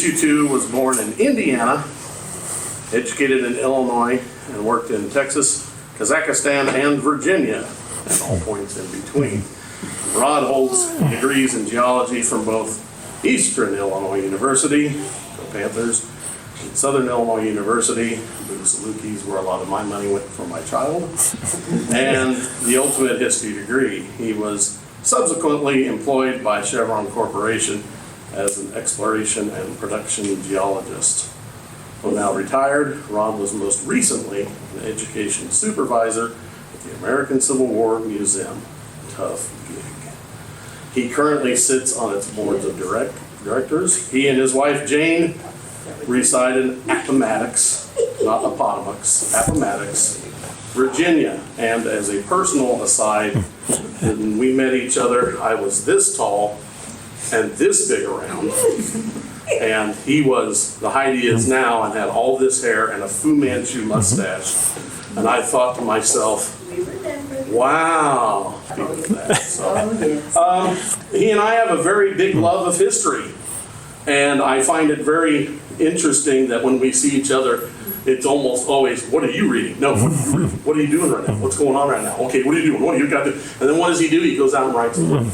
B-22 was born in Indiana, educated in Illinois, and worked in Texas, Kazakhstan, and Virginia, and all points in between. Rod holds degrees in geology from both Eastern Illinois University, go Panthers, and Southern Illinois University, the Salukis, where a lot of my money went for my child, and the ultimate history degree. He was subsequently employed by Chevron Corporation as an exploration and production geologist. Though now retired, Ron was most recently an education supervisor at the American Civil War Museum. Tough gig. He currently sits on its boards of directors. He and his wife Jane reside in Appomattox, not Appomattox, Appomattox, Virginia. And as a personal aside, when we met each other, I was this tall and this big around. And he was the height he is now and had all this hair and a Fu Manchu mustache. And I thought to myself, wow. He and I have a very big love of history. And I find it very interesting that when we see each other, it's almost always, what are you reading? No, what are you reading? What are you doing right now? What's going on right now? Okay, what are you doing? What do you got to do? And then what does he do? He goes out and writes a book.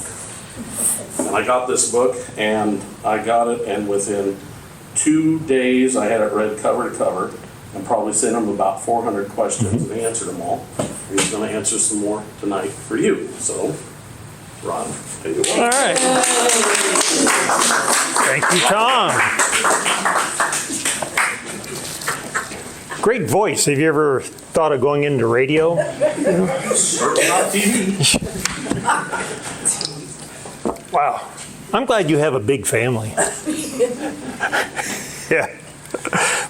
And I got this book, and I got it, and within 2 days, I had it read cover to cover, and probably sent him about 400 questions, and he answered them all. And he's going to answer some more tonight for you. So, Ron, take it away. All right. Thank you, Tom. Great voice. Have you ever thought of going into radio? Certainly not TV. Wow. I'm glad you have a big family. Yeah.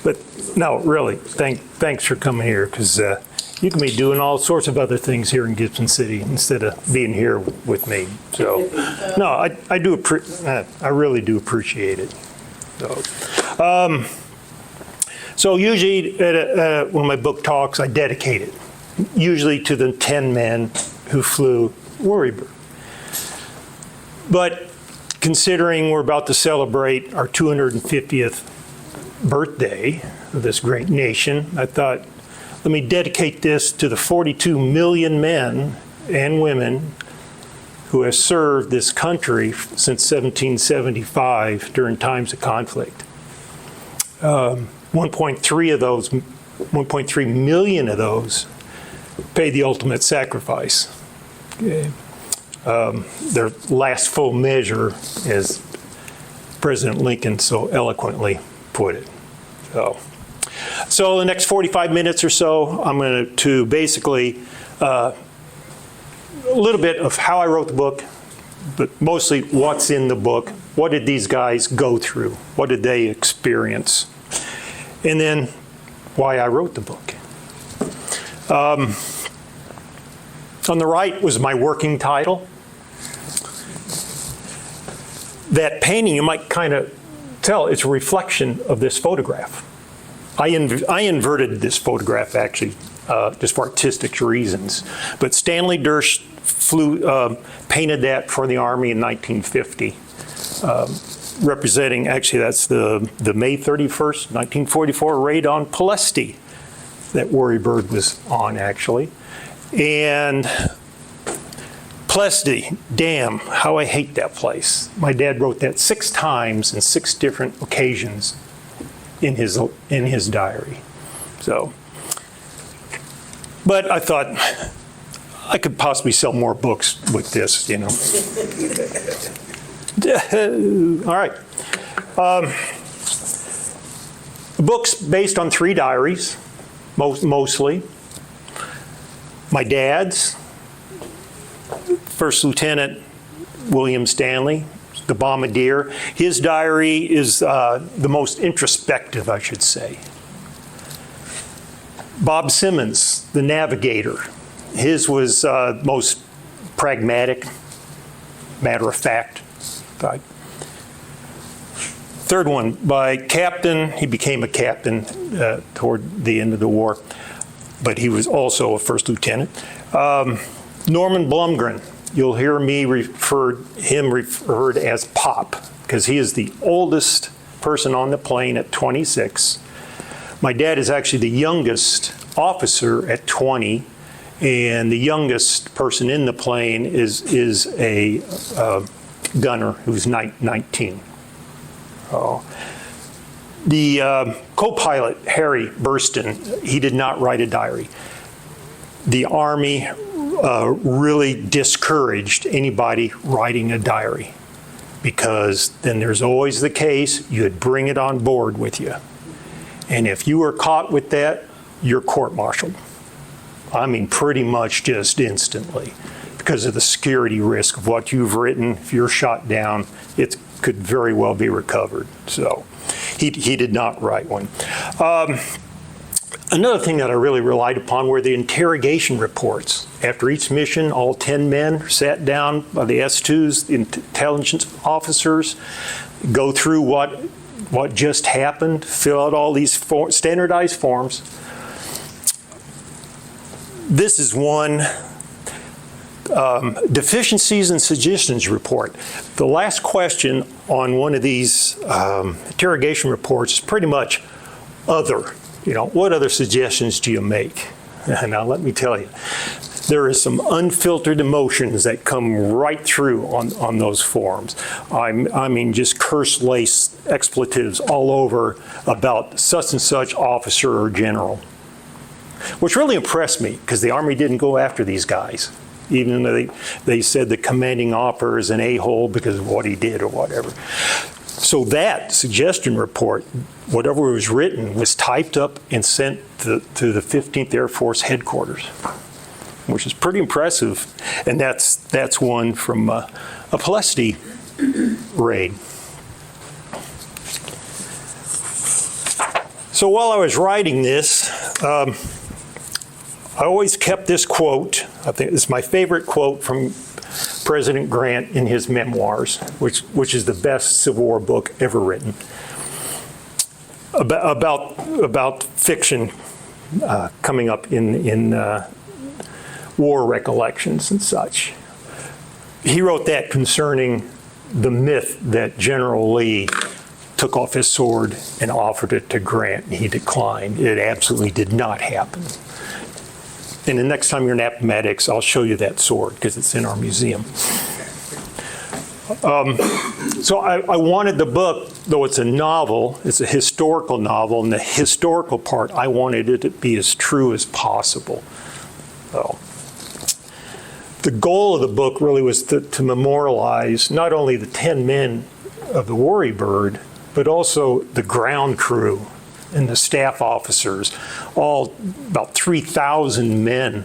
But no, really, thanks for coming here, because you can be doing all sorts of other things here in Gibson City instead of being here with me. So, no, I really do appreciate it. So usually at one of my book talks, I dedicate it, usually to the 10 men who flew Worrybird. But considering we're about to celebrate our 250th birthday of this great nation, I thought, let me dedicate this to the 42 million men and women who have served this country since 1775 during times of conflict. 1.3 million of those paid the ultimate sacrifice. Okay. Their last full measure, as President Lincoln so eloquently put it. So the next 45 minutes or so, I'm going to basically a little bit of how I wrote the book, but mostly what's in the book. What did these guys go through? What did they experience? And then why I wrote the book. On the right was my working title. That painting, you might kind of tell, it's a reflection of this photograph. I inverted this photograph, actually, just for artistic reasons. But Stanley Durst painted that for the Army in 1950, representing, actually, that's the May 31st, 1944 raid on Pulaski that Worrybird was on, actually. And Pulaski, damn, how I hate that place. My dad wrote that 6 times in 6 different occasions in his diary. So, but I thought I could possibly sell more books with this, you know. All right. The book's based on 3 diaries, mostly. My dad's, First Lieutenant William Stanley, the bombardier. His diary is the most introspective, I should say. Bob Simmons, the navigator. His was most pragmatic, matter of fact. Third one, by Captain, he became a captain toward the end of the war, but he was also a first lieutenant. Norman Blumgren, you'll hear me referred as Pop, because he is the oldest person on the plane at 26. My dad is actually the youngest officer at 20, and the youngest person in the plane is a gunner who's 19. The co-pilot, Harry Burston, he did not write a diary. The Army really discouraged anybody writing a diary, because then there's always the case you'd bring it on board with you. And if you were caught with that, you're court-martialed. I mean, pretty much just instantly, because of the security risk of what you've written. If you're shot down, it could very well be recovered. So he did not write one. Another thing that I really relied upon were the interrogation reports. After each mission, all 10 men sat down by the S2s, the intelligence officers, go through what just happened, fill out all these standardized forms. This is one deficiencies and suggestions report. The last question on one of these interrogation reports is pretty much other. You know, what other suggestions do you make? Now, let me tell you, there is some unfiltered emotions that come right through on those forms. I mean, just curse-laced expletives all over about such and such officer or general, which really impressed me, because the Army didn't go after these guys, even though they said the commanding officer is an a-hole because of what he did or whatever. So that suggestion report, whatever was written, was typed up and sent to the 15th Air Force headquarters, which is pretty impressive. And that's one from a Pulaski raid. So while I was writing this, I always kept this quote. I think it's my favorite quote from President Grant in his memoirs, which is the best Civil War book ever written, about fiction coming up in war recollections and such. He wrote that concerning the myth that General Lee took off his sword and offered it to Grant, and he declined. It absolutely did not happen. And the next time you're in Appomattox, I'll show you that sword, because it's in our museum. So I wanted the book, though it's a novel, it's a historical novel, and the historical part, I wanted it to be as true as possible. So the goal of the book really was to memorialize not only the 10 men of the Worrybird, but also the ground crew and the staff officers, all about 3,000 men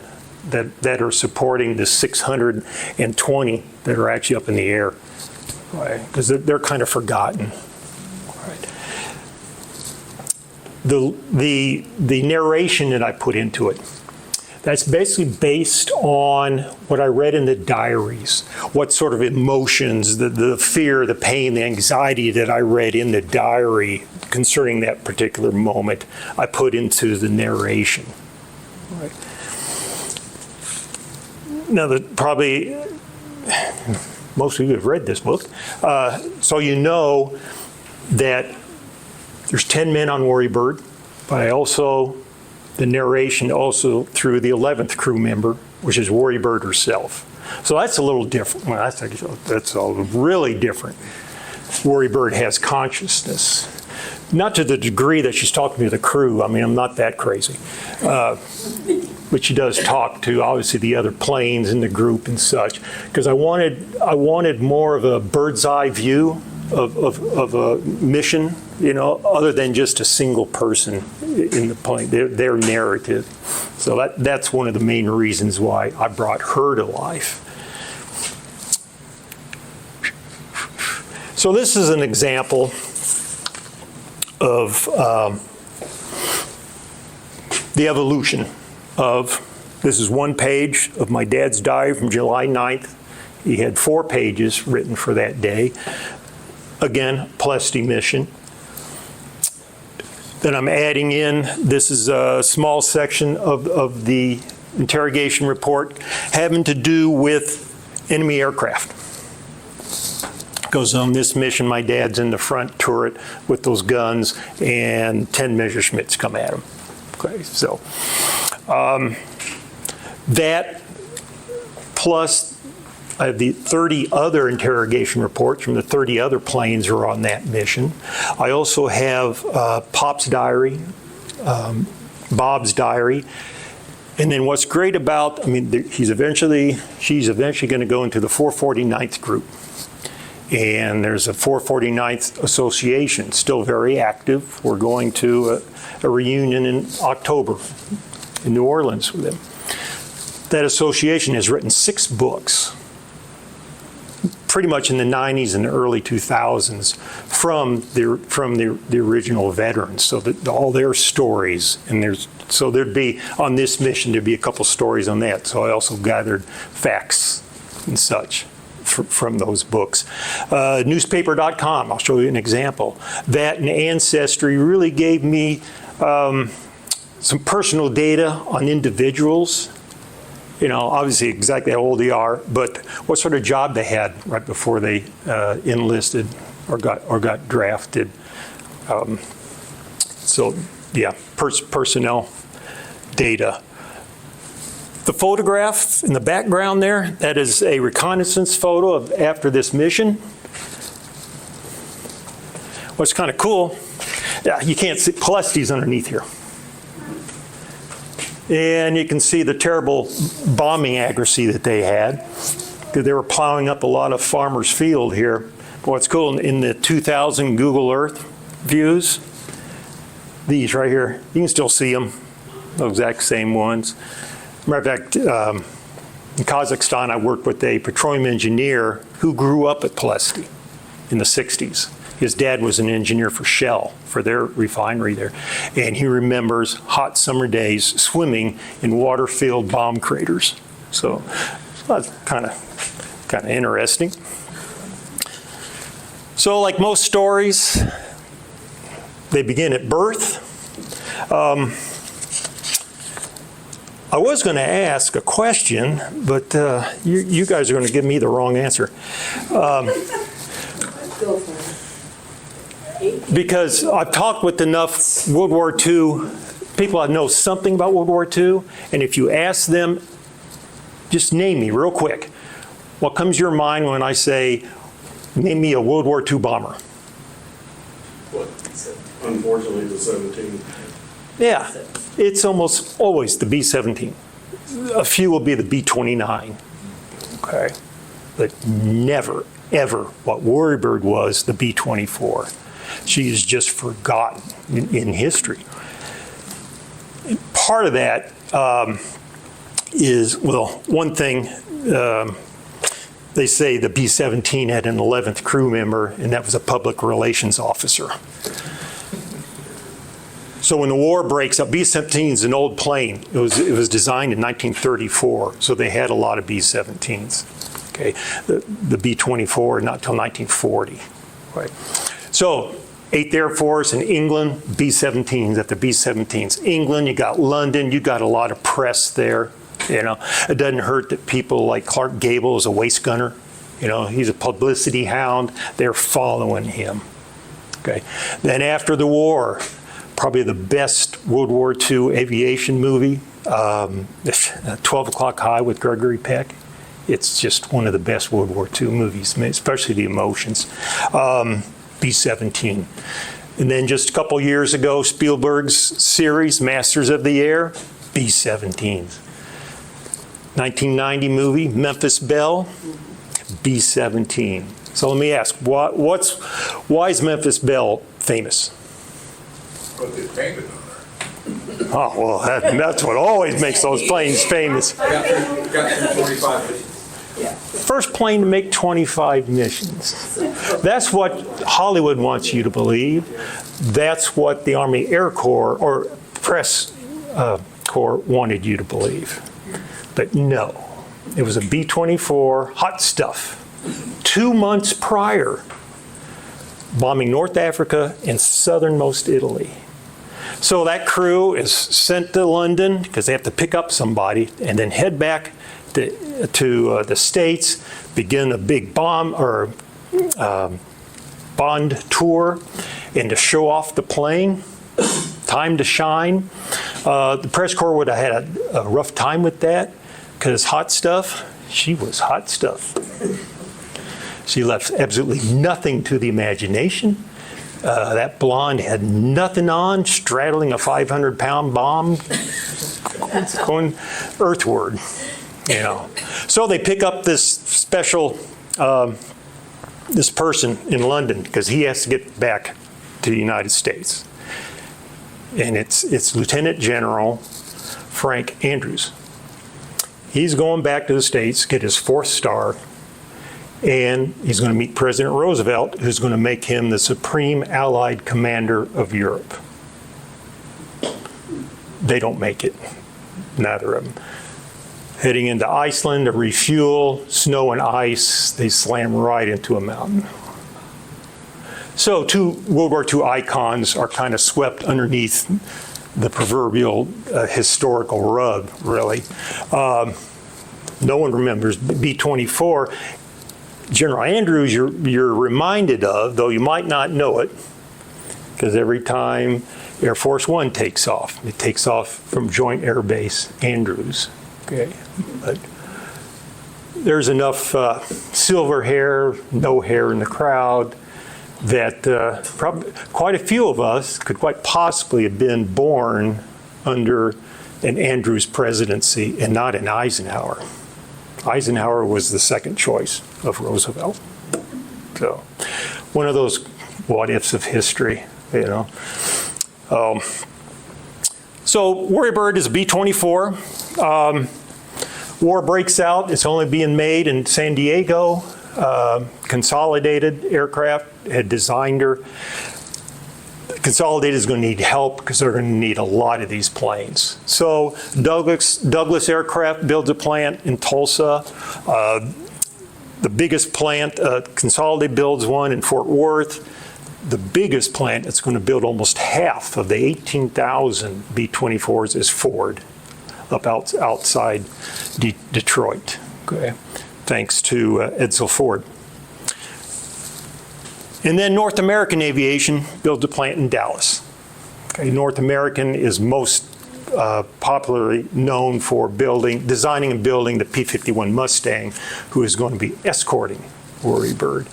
that are supporting the 620 that are actually up in the air, right? Because they're kind of forgotten. Right. The narration that I put into it, that's basically based on what I read in the diaries, what sort of emotions, the fear, the pain, the anxiety that I read in the diary concerning that particular moment, I put into the narration. Right. Now, probably most of you have read this book, so you know that there's 10 men on Worrybird, but the narration also through the 11th crew member, which is Worrybird herself. So that's a little different. Well, that's a really different. Worrybird has consciousness. Not to the degree that she's talking to the crew. I mean, I'm not that crazy. But she does talk to, obviously, the other planes in the group and such. Because I wanted more of a bird's eye view of a mission, you know, other than just a single person in the plane, their narrative. So that's one of the main reasons why I brought her to life. So this is an example of the evolution of, this is one page of my dad's diary from July 9th. He had 4 pages written for that day. Again, Pulaski mission. Then I'm adding in, this is a small section of the interrogation report having to do with enemy aircraft. Goes on this mission, my dad's in the front turret with those guns, and 10 Messerschmitts come at him. Okay, so that plus the 30 other interrogation reports from the 30 other planes are on that mission. I also have Pop's diary, Bob's diary. And then what's great about, she's eventually going to go into the 449th group. And there's a 449th Association, still very active. We're going to a reunion in October in New Orleans with them. That association has written 6 books, pretty much in the 90s and the early 2000s, from the original veterans. So that all their stories, and so there'd be, on this mission, there'd be a couple stories on that. So I also gathered facts and such from those books. Newspaper.com, I'll show you an example. That and Ancestry really gave me some personal data on individuals. Obviously exactly how old they are, but what sort of job they had right before they enlisted or got drafted. So yeah, personnel data. The photograph in the background there, that is a reconnaissance photo of after this mission. What's kind of cool, yeah, you can't see Pulaski's underneath here. And you can see the terrible bombing accuracy that they had, because they were plowing up a lot of farmers' field here. But what's cool, in the 2000 Google Earth views, these right here, you can still see them, the exact same ones. Matter of fact, in Kazakhstan, I worked with a petroleum engineer who grew up at Pulaski in the 60s. His dad was an engineer for Shell, for their refinery there. And he remembers hot summer days swimming in water-filled bomb craters. So that's kind of interesting. So like most stories, they begin at birth. I was going to ask a question, but you guys are going to give me the wrong answer. Because I've talked with enough World War II people that know something about World War II, and if you ask them, just name me real quick. What comes to your mind when I say, name me a World War II bomber? What? Unfortunately, the 17. Yeah, it's almost always the B-17. A few will be the B-29, okay? But never, ever what Worrybird was, the B-24. She is just forgotten in history. And part of that is, well, one thing, they say the B-17 had an 11th crew member, and that was a public relations officer. So when the war breaks up, B-17 is an old plane. It was designed in 1934, so they had a lot of B-17s. Okay, the B-24 not till 1940. Right. So 8th Air Force in England, B-17s after B-17s. England, you got London, you got a lot of press there. It doesn't hurt that people like Clark Gable is a waist gunner. He's a publicity hound. They're following him. Okay. Then after the war, probably the best World War II aviation movie, 12 O'Clock High with Gregory Peck. It's just one of the best World War II movies, especially the emotions. B-17. And then just a couple years ago, Spielberg's series, Masters of the Air, B-17s. 1990 movie, Memphis Belle, B-17. So let me ask, why is Memphis Belle famous? But they painted on her. Oh, well, that's what always makes those planes famous. Got through 25 missions. First plane to make 25 missions. That's what Hollywood wants you to believe. That's what the Army Air Corps or press corps wanted you to believe. But no, it was a B-24 hot stuff. 2 months prior, bombing North Africa and southernmost Italy. So that crew is sent to London because they have to pick up somebody and then head back to the States, begin a big bomb or Bond tour and to show off the plane, time to shine. The press corps would have had a rough time with that because hot stuff, she was hot stuff. She left absolutely nothing to the imagination. That blonde had nothing on, straddling a 500-pound bomb, going earthward, you know. So they pick up this special, this person in London because he has to get back to the United States. And it's Lieutenant General Frank Andrews. He's going back to the States, get his 4th star, and he's going to meet President Roosevelt, who's going to make him the Supreme Allied Commander of Europe. They don't make it, neither of them. Heading into Iceland to refuel, snow and ice, they slam right into a mountain. So 2 World War II icons are kind of swept underneath the proverbial historical rug, really. No one remembers B-24. General Andrews, you're reminded of, though you might not know it, because every time Air Force One takes off, it takes off from Joint Air Base Andrews. Okay, but there's enough silver hair, no hair in the crowd that probably quite a few of us could quite possibly have been born under an Andrews presidency and not an Eisenhower. Eisenhower was the second choice of Roosevelt. So one of those what ifs of history, you know. So Worrybird is a B-24. War breaks out. It's only being made in San Diego. Consolidated Aircraft had designed her. Consolidated is going to need help because they're going to need a lot of these planes. So Douglas Aircraft builds a plant in Tulsa. The biggest plant, Consolidated builds one in Fort Worth. The biggest plant that's going to build almost half of the 18,000 B-24s is Ford, up outside Detroit. Okay, thanks to Edsel Ford. And then North American Aviation builds a plant in Dallas. Okay, North American is most popularly known for designing and building the P-51 Mustang, who is going to be escorting Worrybird.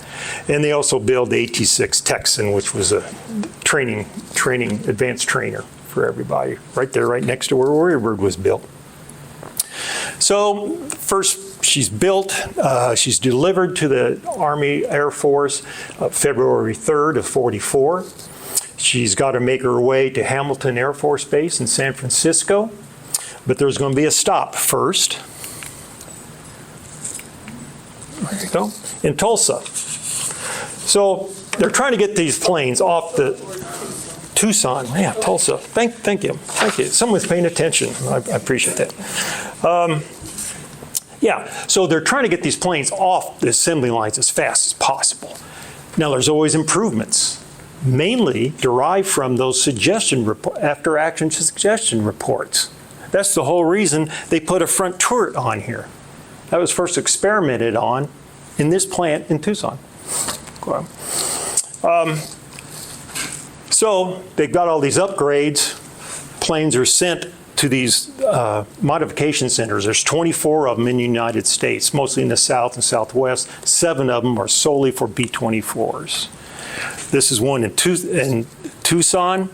And they also build the AT-6 Texan, which was a training advanced trainer for everybody, right there, right next to where Worrybird was built. So first she's built, she's delivered to the Army Air Force February 3rd of '44. She's got to make her way to Hamilton Air Force Base in San Francisco, but there's going to be a stop first. There you go, in Tulsa. So they're trying to get these planes off the Tucson, yeah, Tulsa. Thank you. Someone's paying attention. I appreciate that. Yeah, so they're trying to get these planes off the assembly lines as fast as possible. Now, there's always improvements, mainly derived from those after-action suggestion reports. That's the whole reason they put a front turret on here. That was first experimented on in this plant in Tucson. So they've got all these upgrades. Planes are sent to these modification centers. There's 24 of them in the United States, mostly in the South and Southwest. 7 of them are solely for B-24s. This is one in Tucson.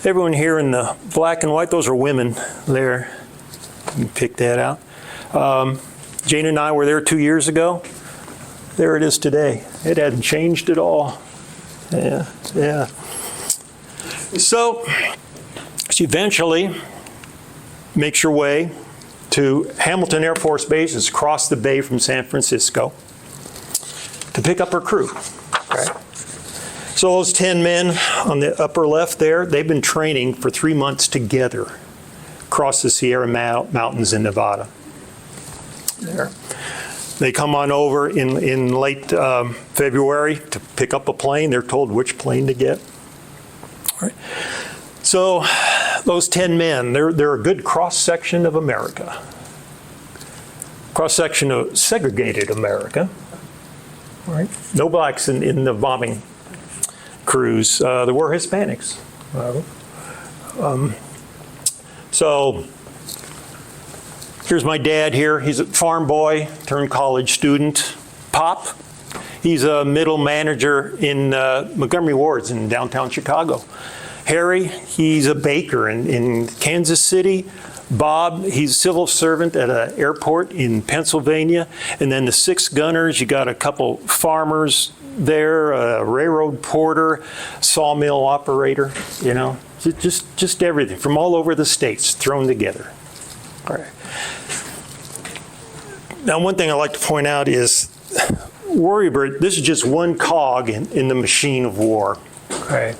Everyone here in the black and white, those are women there. You can pick that out. Jane and I were there 2 years ago. There it is today. It hadn't changed at all. Yeah. So she eventually makes her way to Hamilton Air Force Base. It's across the bay from San Francisco to pick up her crew. Okay. So those 10 men on the upper left there, they've been training for 3 months together across the Sierra Mountains in Nevada. There. They come on over in late February to pick up a plane. They're told which plane to get. All right. So those 10 men, they're a good cross-section of America. Cross-section of segregated America. right? No blacks in the bombing crews. There were Hispanics. So here's my dad here. He's a farm boy turned college student. Pop, he's a middle manager in Montgomery Wards in downtown Chicago. Harry, he's a baker in Kansas City. Bob, he's a civil servant at an airport in Pennsylvania. And then the 6 gunners, you got a couple farmers there, a railroad porter, sawmill operator, you know, just everything from all over the states thrown together. All right. Now, one thing I like to point out is Worrybird, this is just one cog in the machine of war. Okay.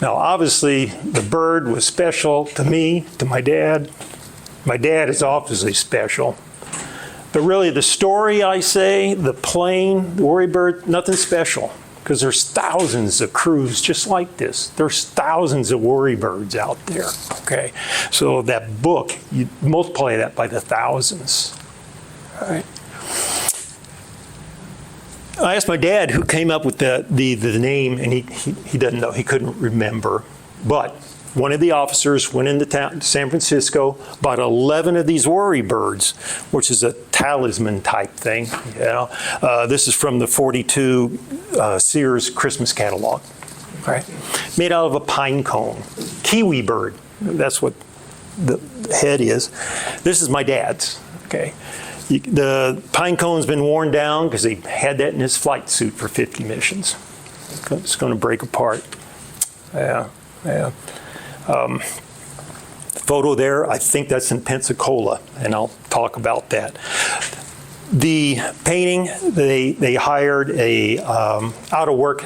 Now, obviously, the bird was special to me, to my dad. My dad is obviously special. But really, the story, I say, the plane, the Worrybird, nothing special. Because there's thousands of crews just like this. There's thousands of Worrybirds out there, okay? So that book, you multiply that by the thousands, all right? I asked my dad who came up with the name, and he doesn't know. He couldn't remember. But one of the officers went into town, San Francisco, bought 11 of these Worrybirds, which is a talisman type thing. You know, this is from the 42 Sears Christmas catalog. Right? Made out of a pine cone, kiwi bird. That's what the head is. This is my dad's. Okay. The pine cone's been worn down because he had that in his flight suit for 50 missions. It's going to break apart. Yeah. Photo there, I think that's in Pensacola, and I'll talk about that. The painting, they hired a out-of-work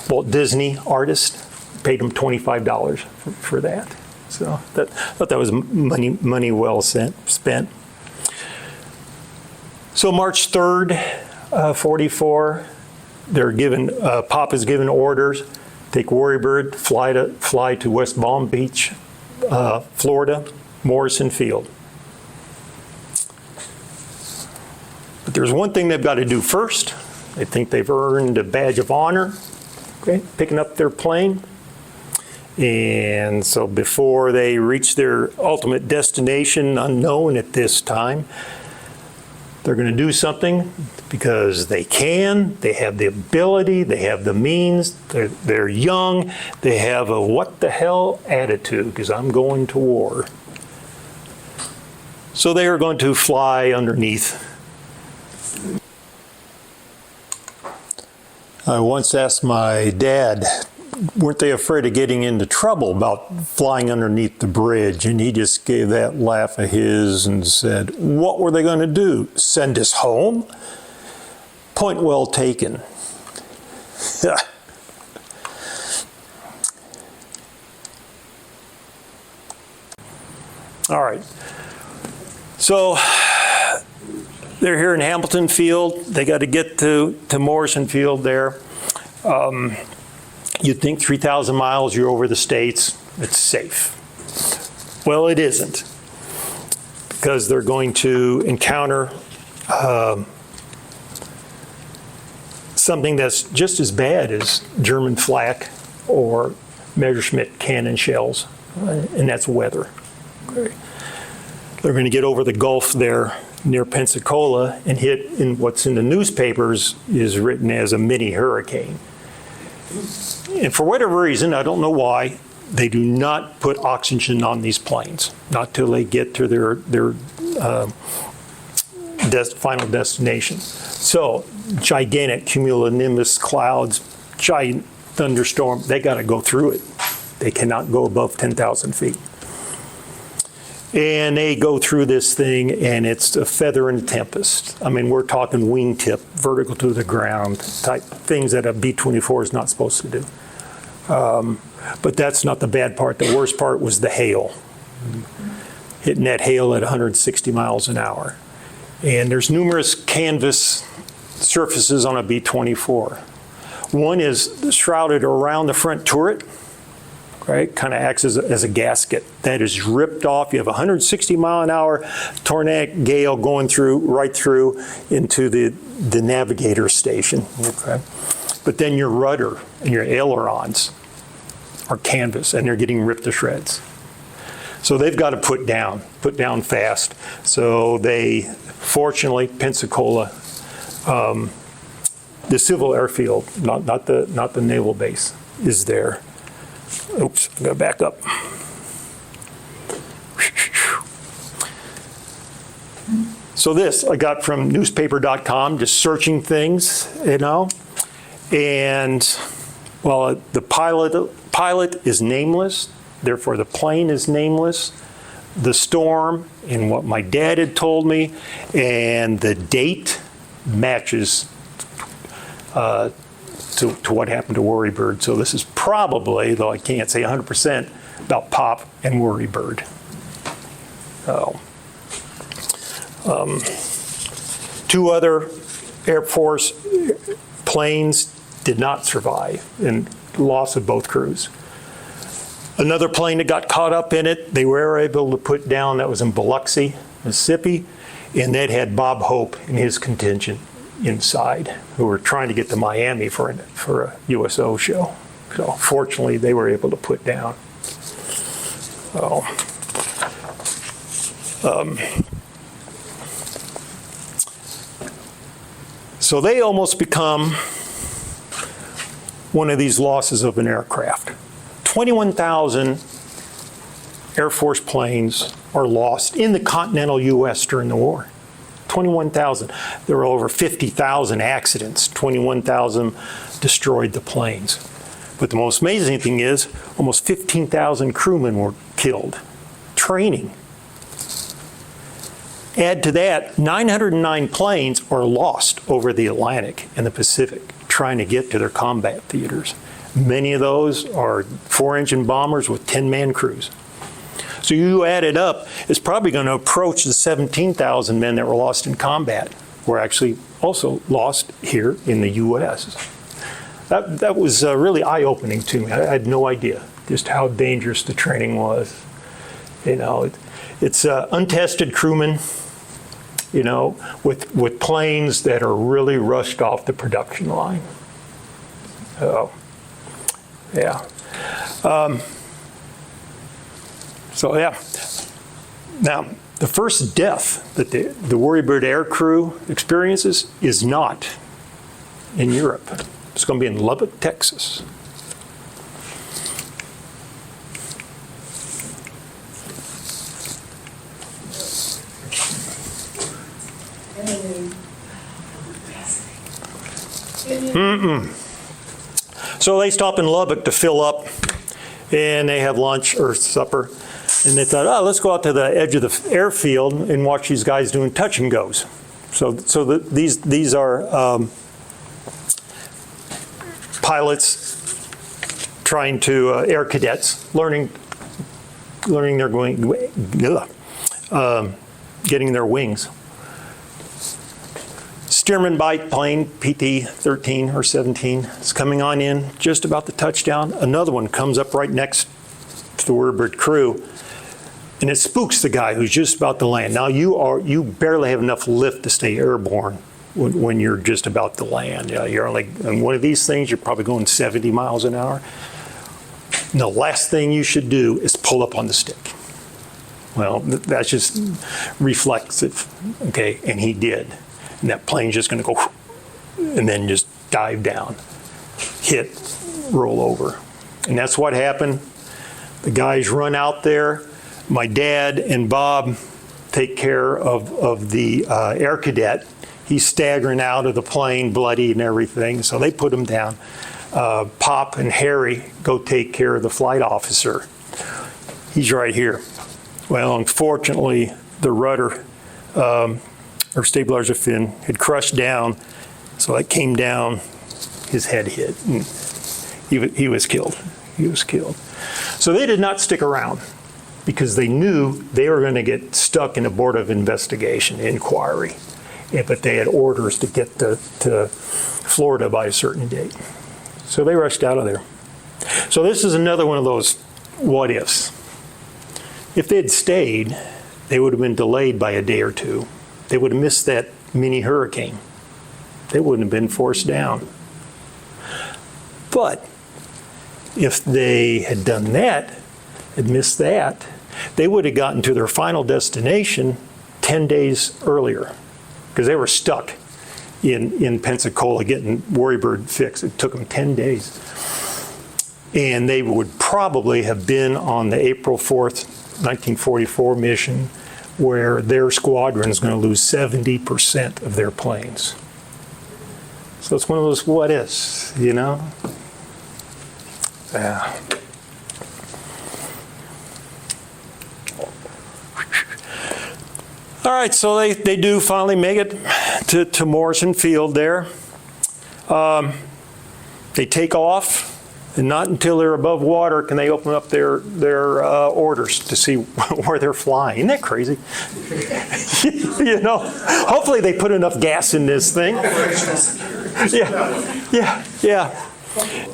Walt Disney artist, paid him $25 for that. So I thought that was money well spent. So March 3rd, 44, they're given, Pop is given orders, take Worrybird, fly to West Palm Beach, Florida, Morrison Field. But there's one thing they've got to do first. They think they've earned a badge of honor, okay, picking up their plane. And so before they reach their ultimate destination, unknown at this time, they're going to do something because they can, they have the ability, they have the means, they're young, they have a what the hell attitude because I'm going to war. So they are going to fly underneath. I once asked my dad, weren't they afraid of getting into trouble about flying underneath the bridge? And he just gave that laugh of his and said, what were they going to do? Send us home? Point well taken. All right. So they're here in Hamilton Field. They got to get to Morrison Field there. You'd think 3,000 miles, you're over the states, it's safe. Well, it isn't, because they're going to encounter something that's just as bad as German flak or Messerschmitt cannon shells, and that's weather. Okay. They're going to get over the Gulf there near Pensacola and hit in what's in the newspapers is written as a mini hurricane. And for whatever reason, I don't know why, they do not put oxygen on these planes, not till they get to their final destination. So gigantic cumulonimbus clouds, giant thunderstorm, they got to go through it. They cannot go above 10,000 feet. And they go through this thing, and it's a feather in a tempest. I mean, we're talking wingtip, vertical to the ground type things that a B-24 is not supposed to do. But that's not the bad part. The worst part was the hail. Hitting that hail at 160 miles an hour. And there's numerous canvas surfaces on a B-24. One is shrouded around the front turret, right? Kind of acts as a gasket. That is ripped off. You have 160 mile an hour tornadic gale going right through into the navigator station, okay? But then your rudder and your ailerons are canvas, and they're getting ripped to shreds. So they've got to put down fast. So they, fortunately, Pensacola, the civil airfield, not the naval base, is there. Oops, I gotta back up. So this I got from newspaper.com, just searching things, you know. And, well, the pilot is nameless, therefore the plane is nameless. The storm and what my dad had told me and the date matches to what happened to Worrybird. So this is probably, though I can't say 100%, about Pop and Worrybird. Oh. Two other Air Force planes did not survive, and loss of both crews. Another plane that got caught up in it, they were able to put down, that was in Biloxi, Mississippi, and that had Bob Hope and his contingent inside, who were trying to get to Miami for a USO show. So fortunately, they were able to put down. So they almost become one of these losses of an aircraft. 21,000 Air Force planes are lost in the continental U.S. during the war. 21,000. There were over 50,000 accidents. 21,000 destroyed the planes. But the most amazing thing is almost 15,000 crewmen were killed. Training. Add to that, 909 planes are lost over the Atlantic and the Pacific trying to get to their combat theaters. Many of those are 4-engine bombers with 10-man crews. So you add it up, it's probably going to approach the 17,000 men that were lost in combat, were actually also lost here in the U.S. That was really eye-opening to me. I had no idea just how dangerous the training was. You know, it's untested crewmen, you know, with planes that are really rushed off the production line. Oh, yeah. So yeah. Now, the first death that the Worrybird air crew experiences is not in Europe. It's going to be in Lubbock, Texas. So they stop in Lubbock to fill up, and they have lunch or supper. And they thought, oh, let's go out to the edge of the airfield and watch these guys doing touch and goes. So these are pilots trying to air cadets learning their getting their wings. Stearman biplane, PT-13 or 17, is coming on in just about the touchdown. Another one comes up right next to the Worrybird crew, and it spooks the guy who's just about to land. Now you barely have enough lift to stay airborne when you're just about to land. You're only on one of these things, you're probably going 70 miles an hour. And the last thing you should do is pull up on the stick. Well, that's just reflexive, okay? And he did. And that plane's just going to go and then just dive down, hit, roll over. And that's what happened. The guys run out there. My dad and Bob take care of the air cadet. He's staggering out of the plane, bloody and everything, so they put him down. Pop and Harry go take care of the flight officer. He's right here. Well, unfortunately, the rudder or stabilizer fin had crushed down, so it came down, his head hit, and he was killed. He was killed. So they did not stick around because they knew they were going to get stuck in a board of investigation inquiry, but they had orders to get to Florida by a certain date. So they rushed out of there. So this is another one of those what ifs. If they had stayed, they would have been delayed by a day or two. They would have missed that mini hurricane. They wouldn't have been forced down. But if they had done that, had missed that, they would have gotten to their final destination 10 days earlier, because they were stuck in Pensacola getting Worrybird fixed. It took them 10 days. And they would probably have been on the April 4th, 1944 mission, where their squadron is going to lose 70% of their planes. So it's one of those what ifs, you know? Yeah. All right, so they do finally make it to Morrison Field there. They take off, and not until they're above water can they open up their orders to see where they're flying. Isn't that crazy? You know, hopefully they put enough gas in this thing. Yeah.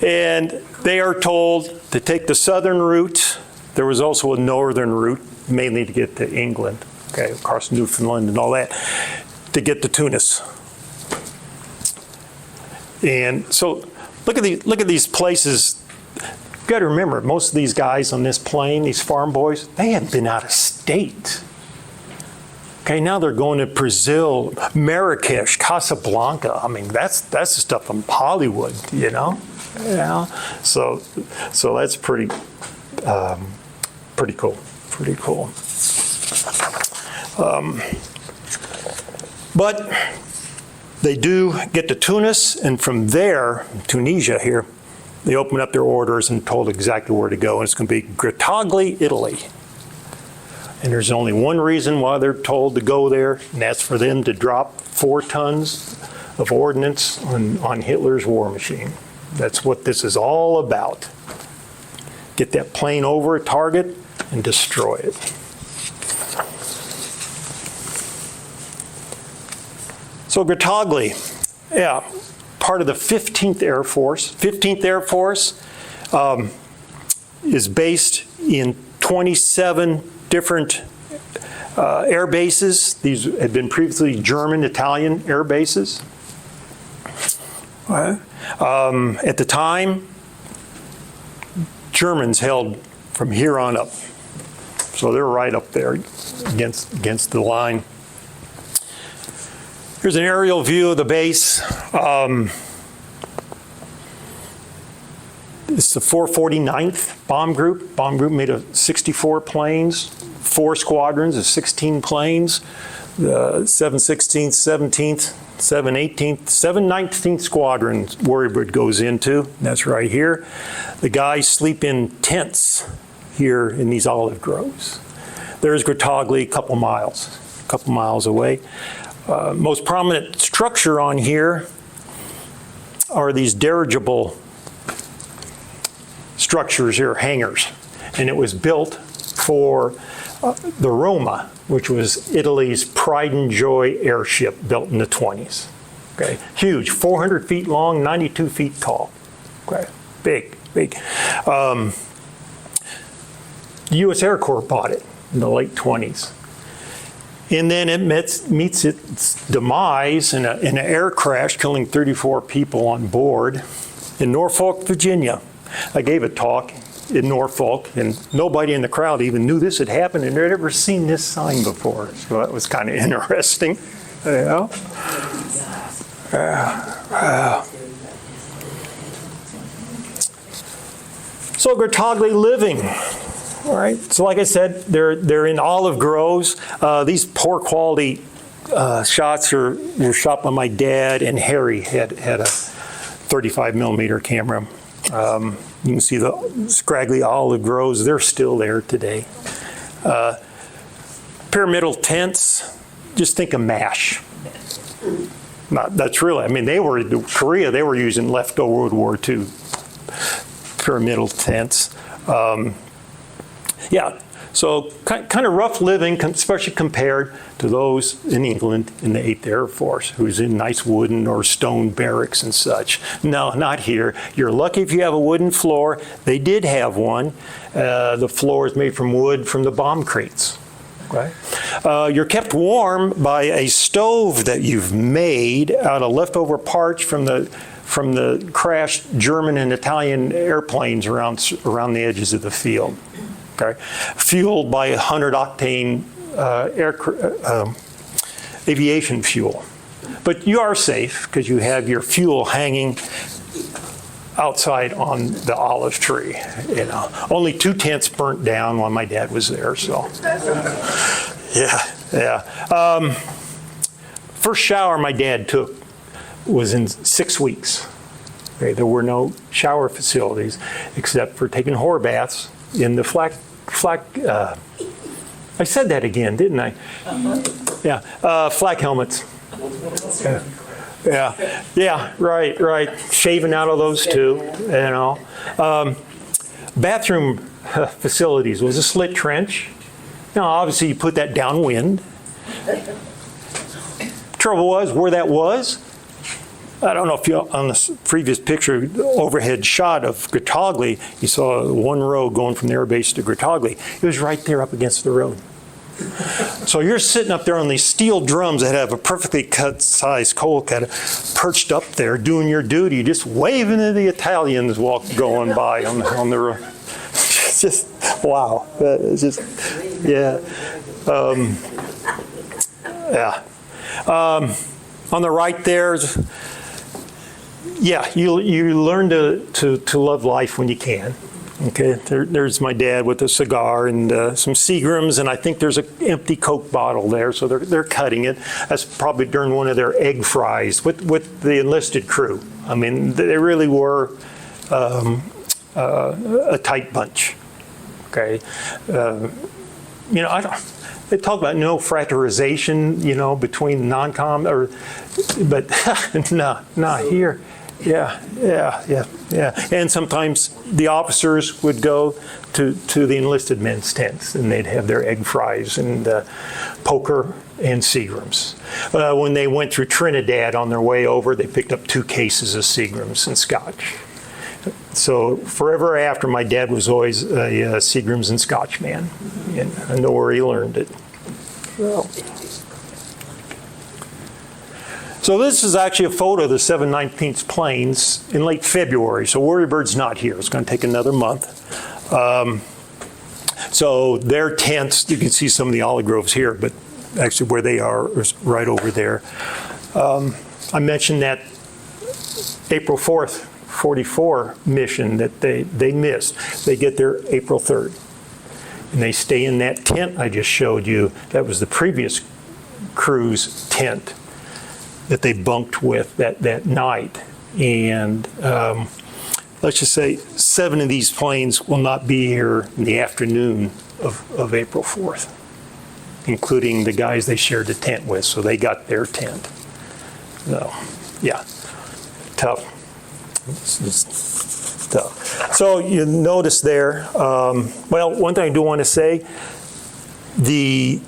And they are told to take the southern route. There was also a northern route, mainly to get to England, okay, across Newfoundland and all that, to get to Tunis. And so look at these places. You've got to remember, most of these guys on this plane, these farm boys, they hadn't been out of state. Okay, now they're going to Brazil, Marrakesh, Casablanca. I mean, that's the stuff from Hollywood, you know? Yeah. So that's pretty cool. Pretty cool. But they do get to Tunis, and from there, Tunisia here, they open up their orders and told exactly where to go, and it's going to be Grottaglie, Italy. And there's only one reason why they're told to go there, and that's for them to drop 4 tons of ordnance on Hitler's war machine. That's what this is all about. Get that plane over a target and destroy it. So Grottaglie, yeah, part of the 15th Air Force. 15th Air Force is based in 27 different air bases. These had been previously German, Italian air bases. At the time, Germans held from here on up. So they're right up there against the line. Here's an aerial view of the base. It's the 449th Bomb Group. Bomb Group made of 64 planes, 4 squadrons of 16 planes. The 716th, 17th, 718th, 719th Squadron Worrybird goes into. That's right here. The guys sleep in tents here in these olive groves. There's Grottaglie, a couple miles away. Most prominent structure on here are these dirigible structures here, hangars. And it was built for the Roma, which was Italy's pride and joy airship built in the 20s. Okay, huge, 400 feet long, 92 feet tall. Okay, big. The U.S. Air Corps bought it in the late 20s. And then it meets its demise in an air crash, killing 34 people on board in Norfolk, Virginia. I gave a talk in Norfolk, and nobody in the crowd even knew this had happened, and they'd never seen this sign before. So that was kind of interesting. You know? So Grottaglie living. All right. So like I said, they're in olive groves. These poor quality shots were shot by my dad, and Harry had a 35 millimeter camera. You can see the scraggly olive groves. They're still there today. Pyramidal tents. Just think of MASH. That's really. I mean, Korea. They were using leftover World War II pyramidal tents. Yeah. So kind of rough living, especially compared to those in England in the 8th Air Force, who's in nice wooden or stone barracks and such. No, not here. You're lucky if you have a wooden floor. They did have one. The floor is made from wood from the bomb crates. Okay. You're kept warm by a stove that you've made out of leftover parts from the crashed German and Italian airplanes around the edges of the field. Okay. Fueled by 100-octane aviation fuel. But you are safe because you have your fuel hanging outside on the olive tree. You know, only 2 tents burnt down while my dad was there. So, yeah. First shower my dad took was in 6 weeks. Okay, there were no shower facilities except for taking whore baths in the flak. I said that again, didn't I? Yeah, flak helmets. Yeah, right. Shaving out of those too, you know. Bathroom facilities was a slit trench. Now, obviously, you put that downwind. Trouble was, where that was, I don't know if you, on the previous picture, overhead shot of Grottaglie, you saw one road going from the air base to Grottaglie. It was right there up against the road. So you're sitting up there on these steel drums that have a perfectly cut size coal cutter perched up there doing your duty, just waving at the Italians going by on the road. It's just, wow. It's just, yeah. On the right there's, yeah, you learn to love life when you can. Okay, there's my dad with a cigar and some Seagrams, and I think there's an empty Coke bottle there, so they're cutting it. That's probably during one of their egg fries with the enlisted crew. I mean, they really were a tight bunch. Okay, you know, they talk about no fraternization, you know, between non-com, but nah, here. Yeah. And sometimes the officers would go to the enlisted men's tents, and they'd have their egg fries and poker and Seagrams. When they went through Trinidad on their way over, they picked up 2 cases of Seagrams and Scotch. So forever after, my dad was always a Seagrams and Scotch man, and I know where he learned it. So this is actually a photo of the 719th planes in late February. So Worrybird's not here. It's going to take another month. So their tents, you can see some of the olive groves here, but actually where they are is right over there. I mentioned that April 4th, 44 mission that they missed. They get there April 3rd. And they stay in that tent I just showed you. That was the previous crew's tent that they bunked with that night. And let's just say 7 of these planes will not be here in the afternoon of April 4th, including the guys they shared the tent with, so they got their tent. So, yeah, tough. It's tough. So you notice there, well, one thing I do want to say, the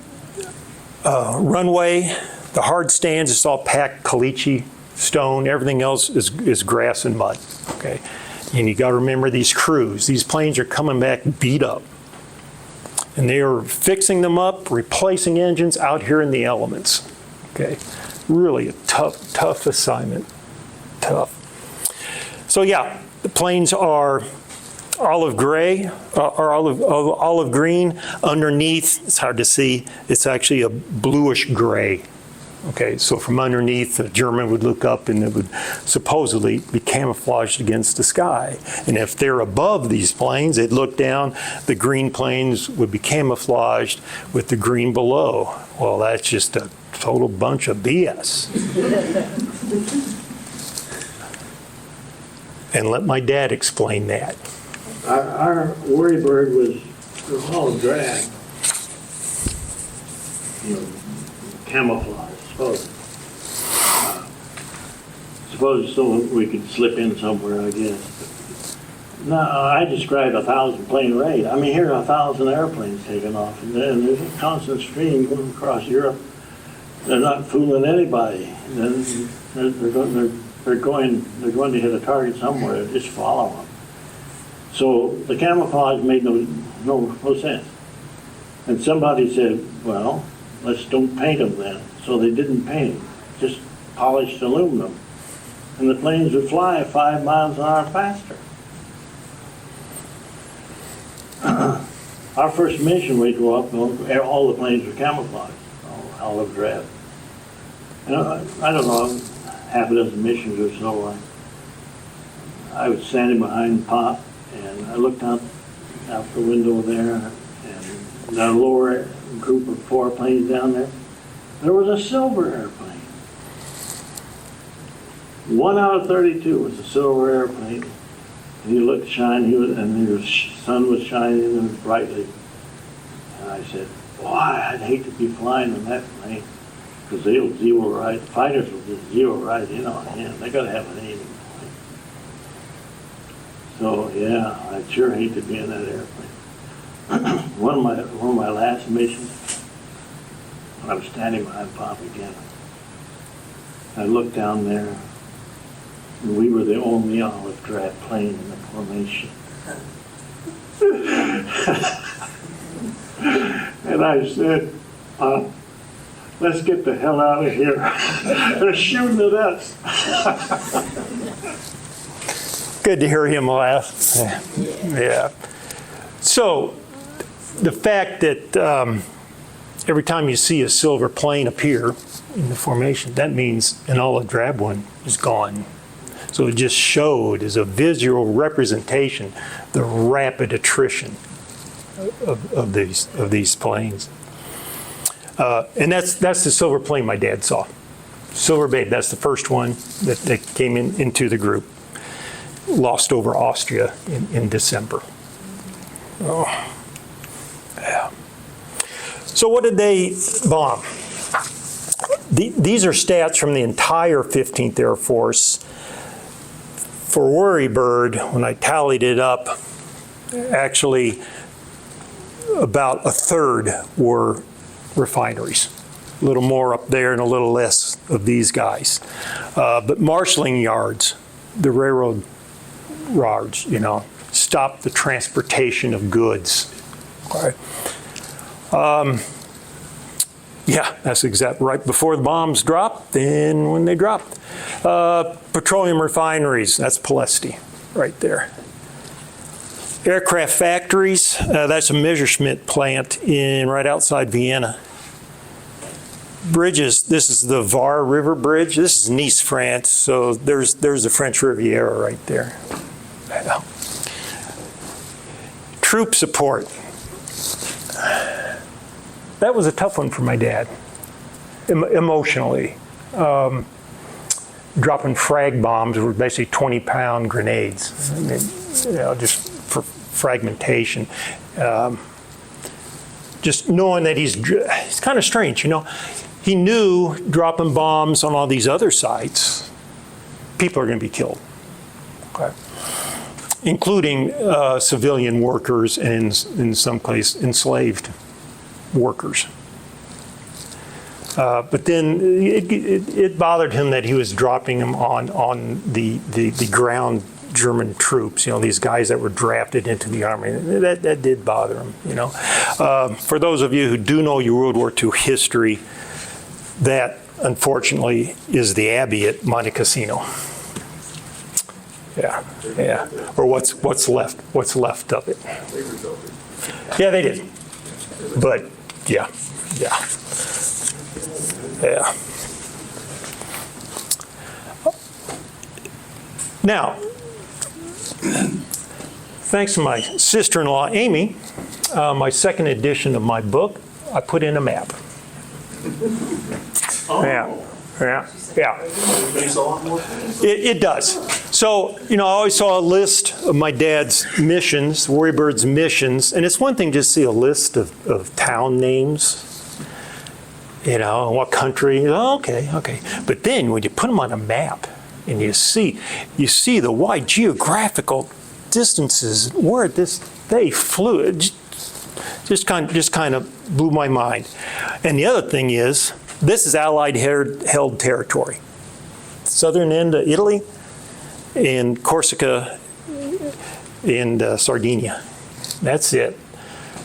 runway, the hard stands, it's all packed caliche stone. Everything else is grass and mud, okay? And you got to remember these crews. These planes are coming back beat up. And they are fixing them up, replacing engines out here in the elements, okay? Really a tough assignment, tough. So yeah, the planes are olive gray, or olive green. Underneath, it's hard to see, it's actually a bluish gray. Okay, so from underneath, the German would look up and it would supposedly be camouflaged against the sky. And if they're above these planes, they'd look down, the green planes would be camouflaged with the green below. Well, that's just a total bunch of BS. And let my dad explain that. Our Worrybird was all drag, you know, camouflage. Suppose so we could slip in somewhere, I guess. No, I described 1,000 plane raid. I mean, here are 1,000 airplanes taking off, and then there's a constant stream going across Europe. They're not fooling anybody. Then they're going to hit a target somewhere. Just follow them. So the camouflage made no sense. And somebody said, well, let's don't paint them then. So they didn't paint them, just polished aluminum. And the planes would fly 5 miles an hour faster. Our first mission, we'd go up, all the planes were camouflaged, all olive drab. And I don't know, half a dozen missions or so, I was standing behind Pop, and I looked out the window there, and the lower group of 4 planes down there, there was a silver airplane. 1 out of 32 was a silver airplane. And he looked shiny, and the sun was shining and brightly. And I said, boy, I'd hate to be flying in that plane, because they'll zero right, fighters will just zero right in on him. They got to have an aiming plane. So yeah, I'd sure hate to be in that airplane. one of my last missions, when I was standing behind Pop again, I looked down there, and we were the only olive drab plane in the formation. And I said, let's get the hell out of here. They're shooting at us. Good to hear him laugh. Yeah. So the fact that every time you see a silver plane appear in the formation, that means an olive drab one is gone. So it just showed as a visual representation the rapid attrition of these planes. And that's the silver plane my dad saw. Silver Babe, that's the first one that came into the group. Lost over Austria in December. Oh, yeah. So what did they bomb? These are stats from the entire 15th Air Force. For Worrybird, when I tallied it up, actually about a third were refineries. A little more up there and a little less of these guys. But marshaling yards, the railroad yards, stopped the transportation of goods. Okay. Yeah, that's exactly right. Before the bombs dropped, then when they dropped. Petroleum refineries, that's Palesti, right there. Aircraft factories, that's a Messerschmitt plant right outside Vienna. Bridges, this is the Var River Bridge. This is Nice, France, so there's the French Riviera right there. Yeah. Troop support. That was a tough one for my dad, emotionally. Dropping frag bombs were basically 20-pound grenades, just for fragmentation. Just knowing that he's kind of strange, He knew dropping bombs on all these other sites, people are going to be killed. Okay. Including civilian workers and in some place enslaved workers. But then it bothered him that he was dropping them on the ground German troops, these guys that were drafted into the army. That did bother him, For those of you who do know your World War II history, that unfortunately is the Abbey at Monte Cassino. Yeah. Or what's left of it. Yeah, they did. But yeah. Now, thanks to my sister-in-law, Amy, my second edition of my book, I put in a map. Yeah. It does. So, I always saw a list of my dad's missions, Worrybird's missions, and it's one thing just to see a list of town names, and what country. Okay. But then when you put them on a map and you see the wide geographical distances were they flew. It just kind of blew my mind. And the other thing is, this is Allied held territory. Southern end of Italy and Corsica and Sardinia. That's it.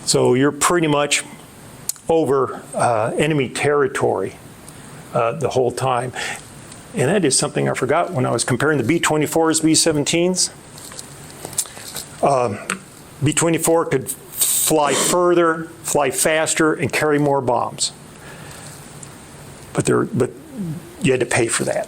So you're pretty much over enemy territory the whole time. And that is something I forgot when I was comparing the B-24s, B-17s. B-24 could fly further, fly faster, and carry more bombs. But you had to pay for that.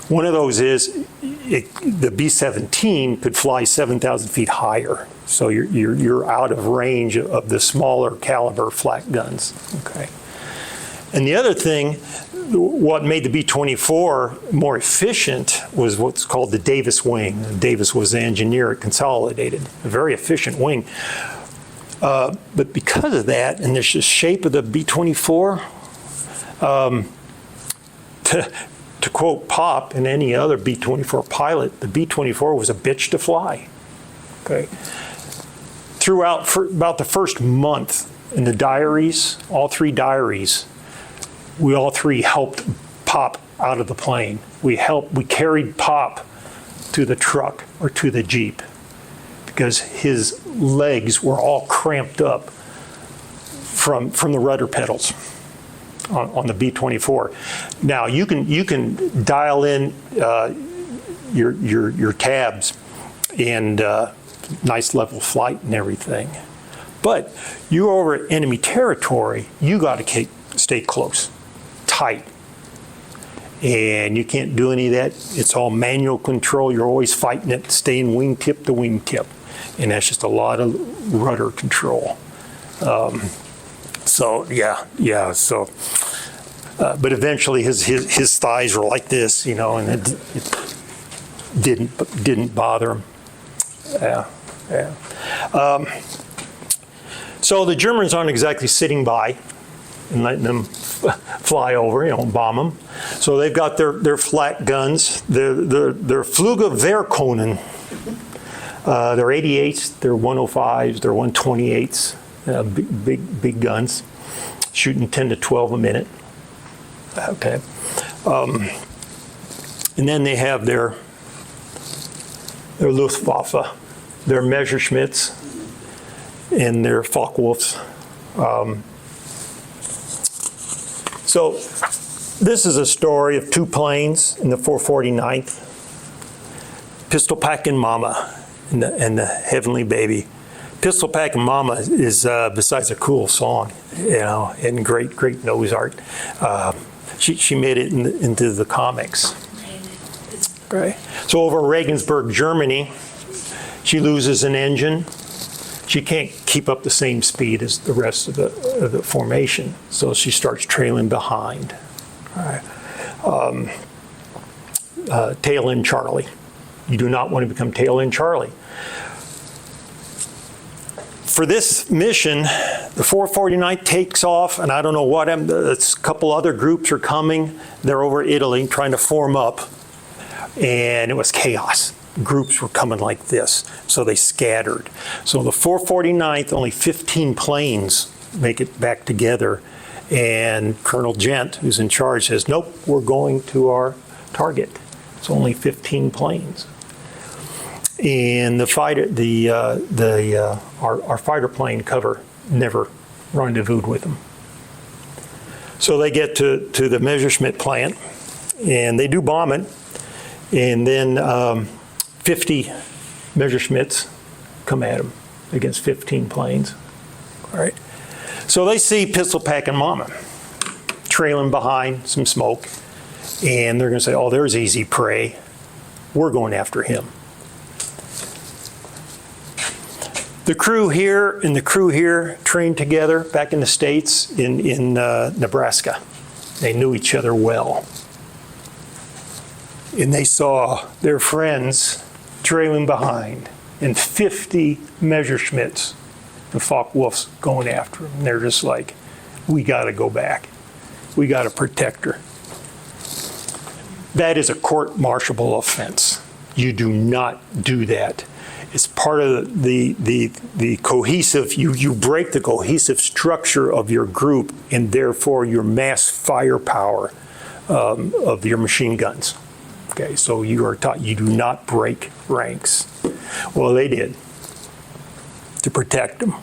One of those is the B-17 could fly 7,000 feet higher. So you're out of range of the smaller caliber flak guns. Okay. And the other thing, what made the B-24 more efficient was what's called the Davis wing. Davis was the engineer at Consolidated, a very efficient wing. But because of that, and the shape of the B-24, to quote Pop and any other B-24 pilot, the B-24 was a bitch to fly. Okay. Throughout, for about the first month in the diaries, all three diaries, we all three helped Pop out of the plane. We carried Pop to the truck or to the Jeep because his legs were all cramped up from the rudder pedals on the B-24. Now you can dial in your tabs and nice level flight and everything, but you're over enemy territory. You got to stay close, tight, and you can't do any of that. It's all manual control. You're always fighting it, staying wingtip to wingtip, and that's just a lot of rudder control. So yeah. So, but eventually his thighs were like this, you know, and it didn't bother him. Yeah. So the Germans aren't exactly sitting by and letting them fly over, you know, bomb them. So they've got their flak guns, their Fluggewehrkanone. They're 88s, they're 105s, they're 128s. Big guns, shooting 10 to 12 a minute. Okay. And then they have their Luftwaffe, their Messerschmitts, and their Focke-Wulfs. So this is a story of two planes in the 449th, Pistol Packin' Mama and the Heavenly Baby. Pistol Packin' Mama is, besides a cool song, you know, and great nose art, she made it into the comics. Right. So over Regensburg, Germany, she loses an engine. She can't keep up the same speed as the rest of the formation, so she starts trailing behind. All right. Tail end Charlie. You do not want to become tail end Charlie. For this mission, the 449th takes off, and I don't know what, a couple other groups are coming. They're over Italy trying to form up, and it was chaos. Groups were coming like this, so they scattered. So the 449th, only 15 planes make it back together, and Colonel Gent, who's in charge, says, nope, we're going to our target. It's only 15 planes. And the fighter, our fighter plane cover never rendezvoused with them. So they get to the Messerschmitt plant, and they do bomb it, and then 50 Messerschmitts come at them against 15 planes. All right. So they see Pistol Packin' Mama trailing behind some smoke, and they're going to say, oh, there's easy prey. We're going after him. The crew here and the crew here trained together back in the States in Nebraska. They knew each other well. And they saw their friends trailing behind and 50 Messerschmitts, the Focke-Wulfs, going after them. And they're just like, we got to go back. We got to protect her. That is a court-martialable offense. You do not do that. It's part of the cohesive, you break the cohesive structure of your group and therefore your mass firepower of your machine guns. Okay, so you are taught you do not break ranks. Well, they did to protect them.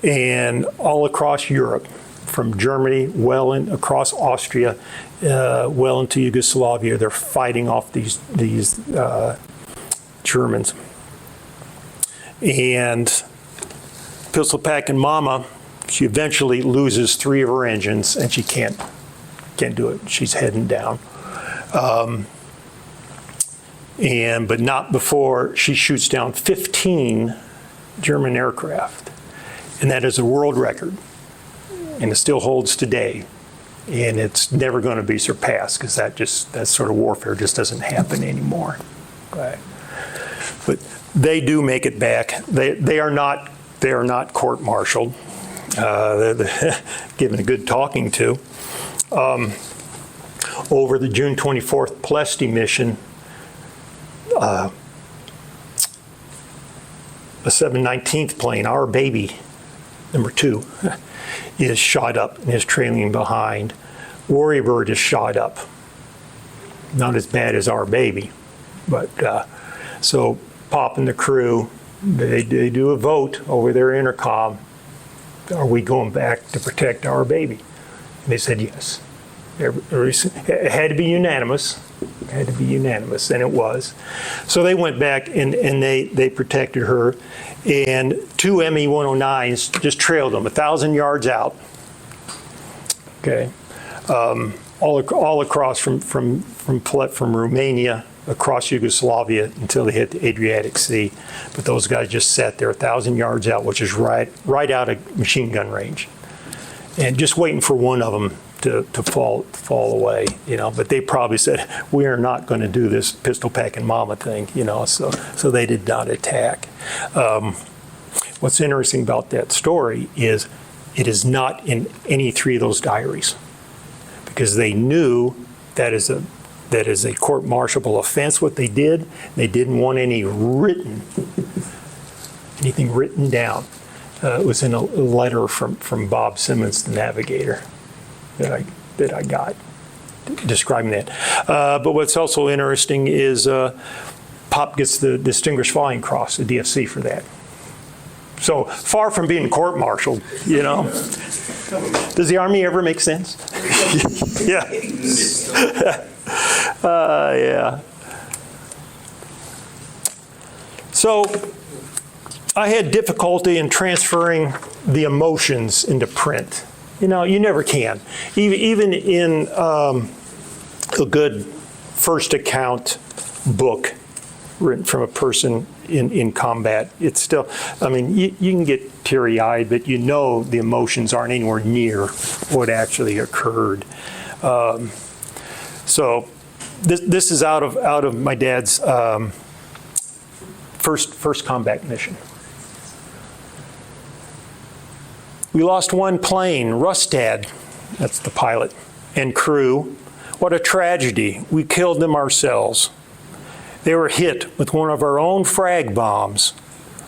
And all across Europe, from Germany, well in, across Austria, well into Yugoslavia, they're fighting off these Germans. And pistol packing Mama, she eventually loses 3 of her engines, and she can't do it. She's heading down. But not before she shoots down 15 German aircraft. And that is a world record. And it still holds today. And it's never going to be surpassed because that sort of warfare just doesn't happen anymore. Okay. But they do make it back. They are not court-martialed. They're given a good talking to. Over the June 24th Plesty mission, a 719th plane, our baby, number 2, is shot up and is trailing behind. Worrybird is shot up. Not as bad as our baby, but so Pop and the crew, they do a vote over their intercom. Are we going back to protect our baby? And they said yes. It had to be unanimous. It had to be unanimous, and it was. So they went back and they protected her. And 2 Me-109s just trailed them 1,000 yards out. Okay, all across from Romania across Yugoslavia until they hit the Adriatic Sea. But those guys just sat there 1,000 yards out, which is right out of machine gun range, and just waiting for one of them to fall away, you know. But they probably said, we are not going to do this pistol packing Mama thing, you know. So they did not attack. What's interesting about that story is it is not in any 3 of those diaries, because they knew that is a court-martialable offense. What they did, they didn't want anything written down. It was in a letter from Bob Simmons, the navigator, that I got describing that. But what's also interesting is Pop gets the Distinguished Flying Cross, the DFC, for that. So far from being court-martialed, you know. Does the Army ever make sense? Yeah. Yeah. So I had difficulty in transferring the emotions into print. You know, you never can. Even in a good first account book written from a person in combat, it's still, I mean, you can get teary-eyed, but you know the emotions aren't anywhere near what actually occurred. So this is out of my dad's first combat mission. We lost 1 plane, Rustad, that's the pilot, and crew. What a tragedy. We killed them ourselves. They were hit with one of our own frag bombs.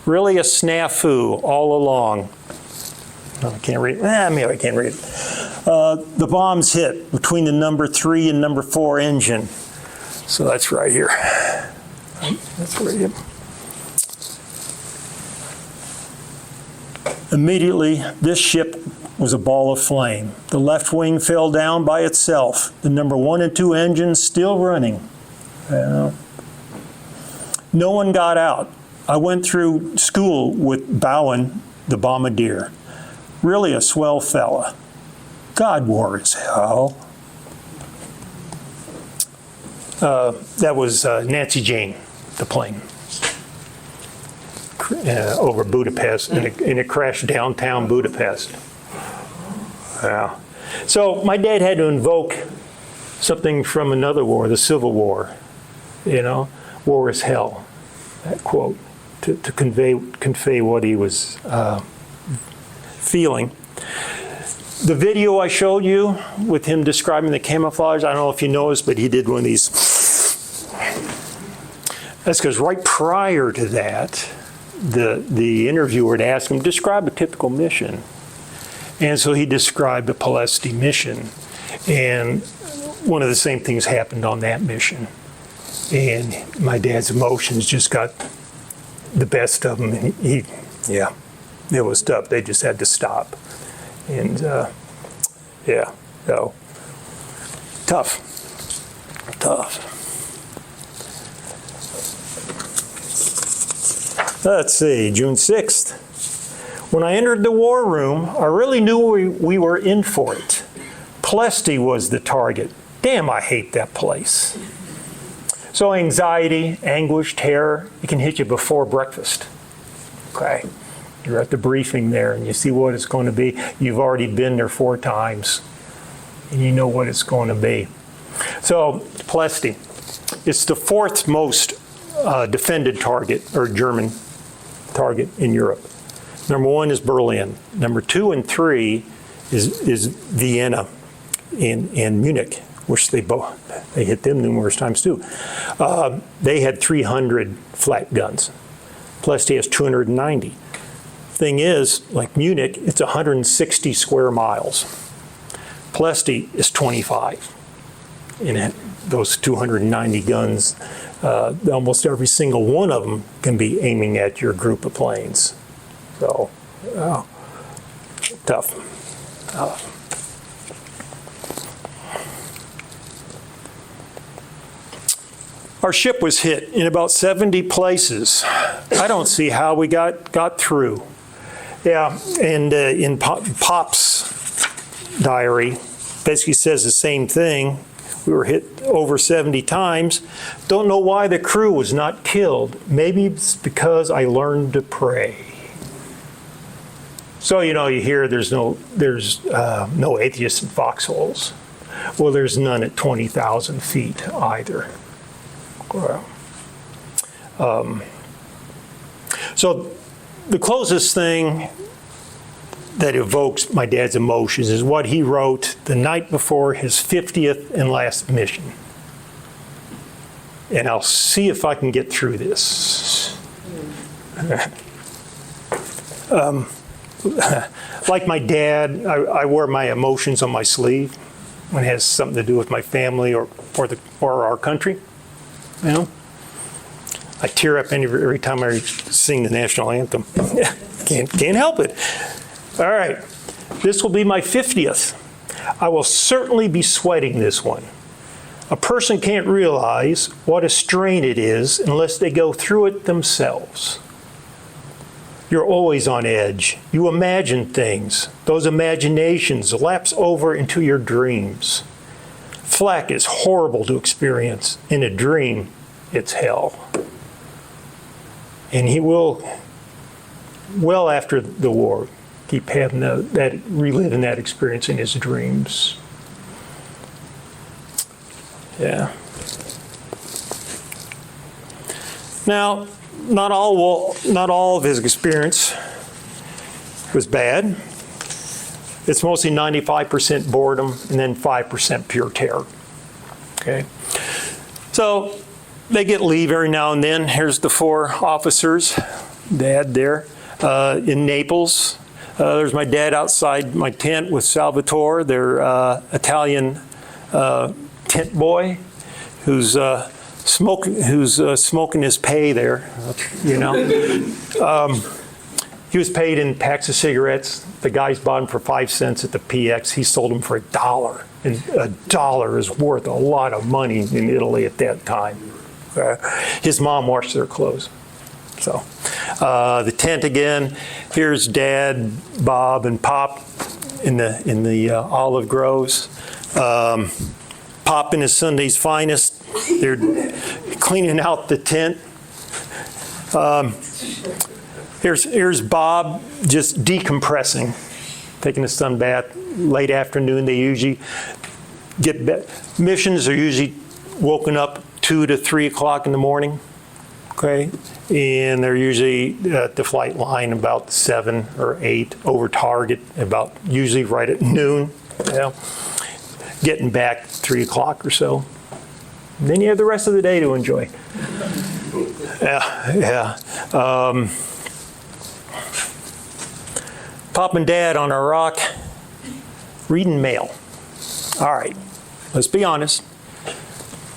Really a snafu all along. I can't read it. Maybe I can't read it. The bombs hit between the number 3 and number 4 engine. So that's right here. That's right here. Immediately, this ship was a ball of flame. The left wing fell down by itself. The number 1 and 2 engines still running. No one got out. I went through school with Bowen, the bombardier. Really a swell fella. God war as hell. That was Nancy Jane, the plane, over Budapest, and it crashed downtown Budapest. Yeah. So my dad had to invoke something from another war, the Civil War. You know, war is hell. That quote to convey what he was feeling. The video I showed you with him describing the camouflage, I don't know if you noticed, but he did one of these. That's because right prior to that, the interviewer had asked him, describe a typical mission. And so he described the Palesti mission. And one of the same things happened on that mission. And my dad's emotions just got the best of him. And yeah, it was tough. They just had to stop. And yeah, so tough. Let's see, June 6th. When I entered the war room, I really knew we were in for it. Palesti was the target. Damn, I hate that place. So anxiety, anguish, terror, it can hit you before breakfast. Okay? You're at the briefing there and you see what it's going to be. You've already been there 4 times and you know what it's going to be. So Palesti, it's the 4th most defended target, or German target in Europe. Number 1 is Berlin. Number 2 and 3 is Vienna and Munich, which they hit them numerous times too. They had 300 flak guns. Palesti has 290. Thing is, like Munich, it's 160 square miles. Palesti is 25. And those 290 guns, almost every single one of them can be aiming at your group of planes. So, tough. Our ship was hit in about 70 places. I don't see how we got through. Yeah, and in Pop's diary, basically says the same thing. We were hit over 70 times. Don't know why the crew was not killed. Maybe it's because I learned to pray. So, you hear there's no atheists in foxholes. Well, there's none at 20,000 feet either. So the closest thing that evokes my dad's emotions is what he wrote the night before his 50th and last mission. And I'll see if I can get through this. Like my dad, I wear my emotions on my sleeve when it has something to do with my family or our country. I tear up every time I sing the national anthem. Can't help it. All right, this will be my 50th. I will certainly be sweating this one. A person can't realize what a strain it is unless they go through it themselves. You're always on edge. You imagine things. Those imaginations lapse over into your dreams. Flak is horrible to experience. In a dream, it's hell. And he will, well after the war, keep having reliving that experience in his dreams. Yeah. Now, not all of his experience was bad. It's mostly 95% boredom and then 5% pure terror. Okay. So they get leave every now and then. Here's the 4 officers, Dad there, in Naples. There's my dad outside my tent with Salvatore, their Italian tent boy, who's smoking his pay there. He was paid in packs of cigarettes. The guys bought them for 5 cents at the PX. He sold them for $1. And $1 is worth a lot of money in Italy at that time. His mom washed their clothes. So the tent again. Here's Dad, Bob, and Pop in the olive groves. Pop in his Sunday's finest. They're cleaning out the tent. Here's Bob just decompressing, taking a sun bath. Late afternoon, they usually missions are usually woken up 2 to 3 o'clock in the morning. Okay, and they're usually at the flight line about 7 or 8 over target, about usually right at noon. Getting back 3 o'clock or so. And then you have the rest of the day to enjoy. Yeah. Pop and Dad on a rock, reading mail. All right, let's be honest.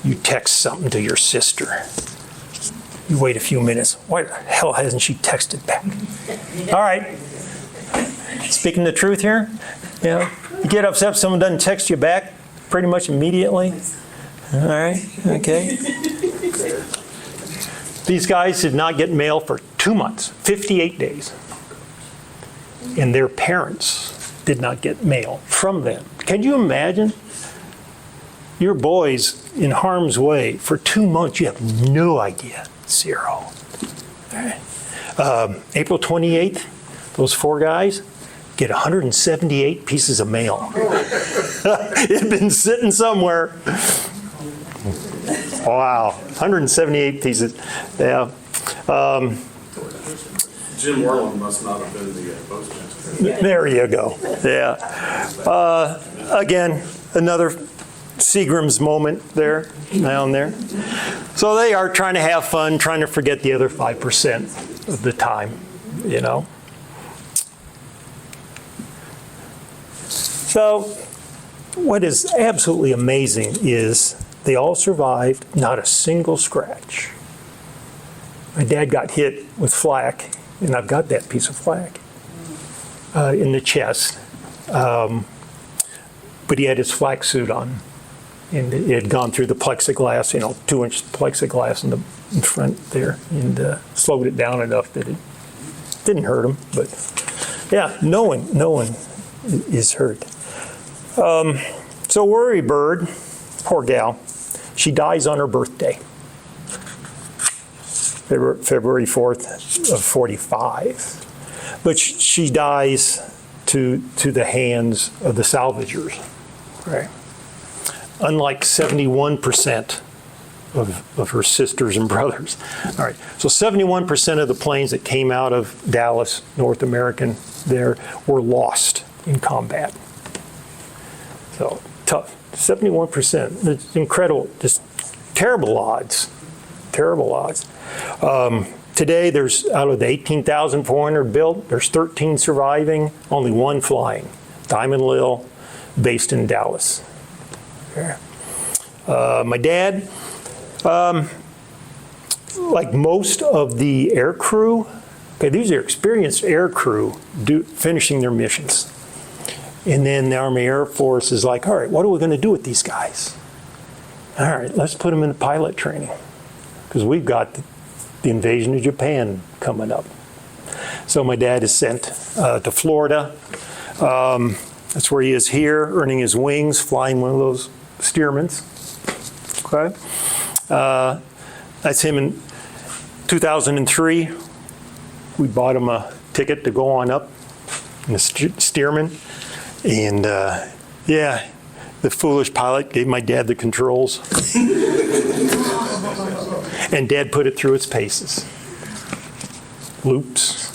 You text something to your sister. You wait a few minutes. Why the hell hasn't she texted back? All right. Speaking the truth here, you get upset if someone doesn't text you back pretty much immediately. All right, okay. These guys did not get mail for 2 months, 58 days. And their parents did not get mail from them. Can you imagine? Your boy's in harm's way for 2 months. You have no idea. 0. All right. April 28th, those 4 guys get 178 pieces of mail. It had been sitting somewhere. Wow, 178 pieces. Yeah. Jim Worland must not have been the postmaster. There you go. Yeah. Again, another Seagram's moment there, down there. So they are trying to have fun, trying to forget the other 5% of the time, you know. So what is absolutely amazing is they all survived, not a single scratch. My dad got hit with flak, and I've got that piece of flak in the chest. But he had his flak suit on, and it had gone through the plexiglass, 2-inch plexiglass in front there, and slowed it down enough that it didn't hurt him. But yeah, no one is hurt. So Worrybird, poor gal, she dies on her birthday, February 4th of 45. But she dies to the hands of the salvagers, right? Unlike 71% of her sisters and brothers. All right, so 71% of the planes that came out of Dallas, North American, there were lost in combat. So tough, 71%. It's incredible, just terrible odds, terrible odds. Today, there's out of the 18,400 built, there's 13 surviving, only 1 flying. Diamond Lil, based in Dallas. Okay. My dad, like most of the air crew, okay, these are experienced air crew finishing their missions. And then the Army Air Force is like, all right, what are we going to do with these guys? All right, let's put them in the pilot training, because we've got the invasion of Japan coming up. So my dad is sent to Florida. That's where he is here, earning his wings, flying one of those Stearmans. Okay, that's him in 2003. We bought him a ticket to go on up in the Stearman, and yeah, the foolish pilot gave my dad the controls. And Dad put it through its paces. Loops,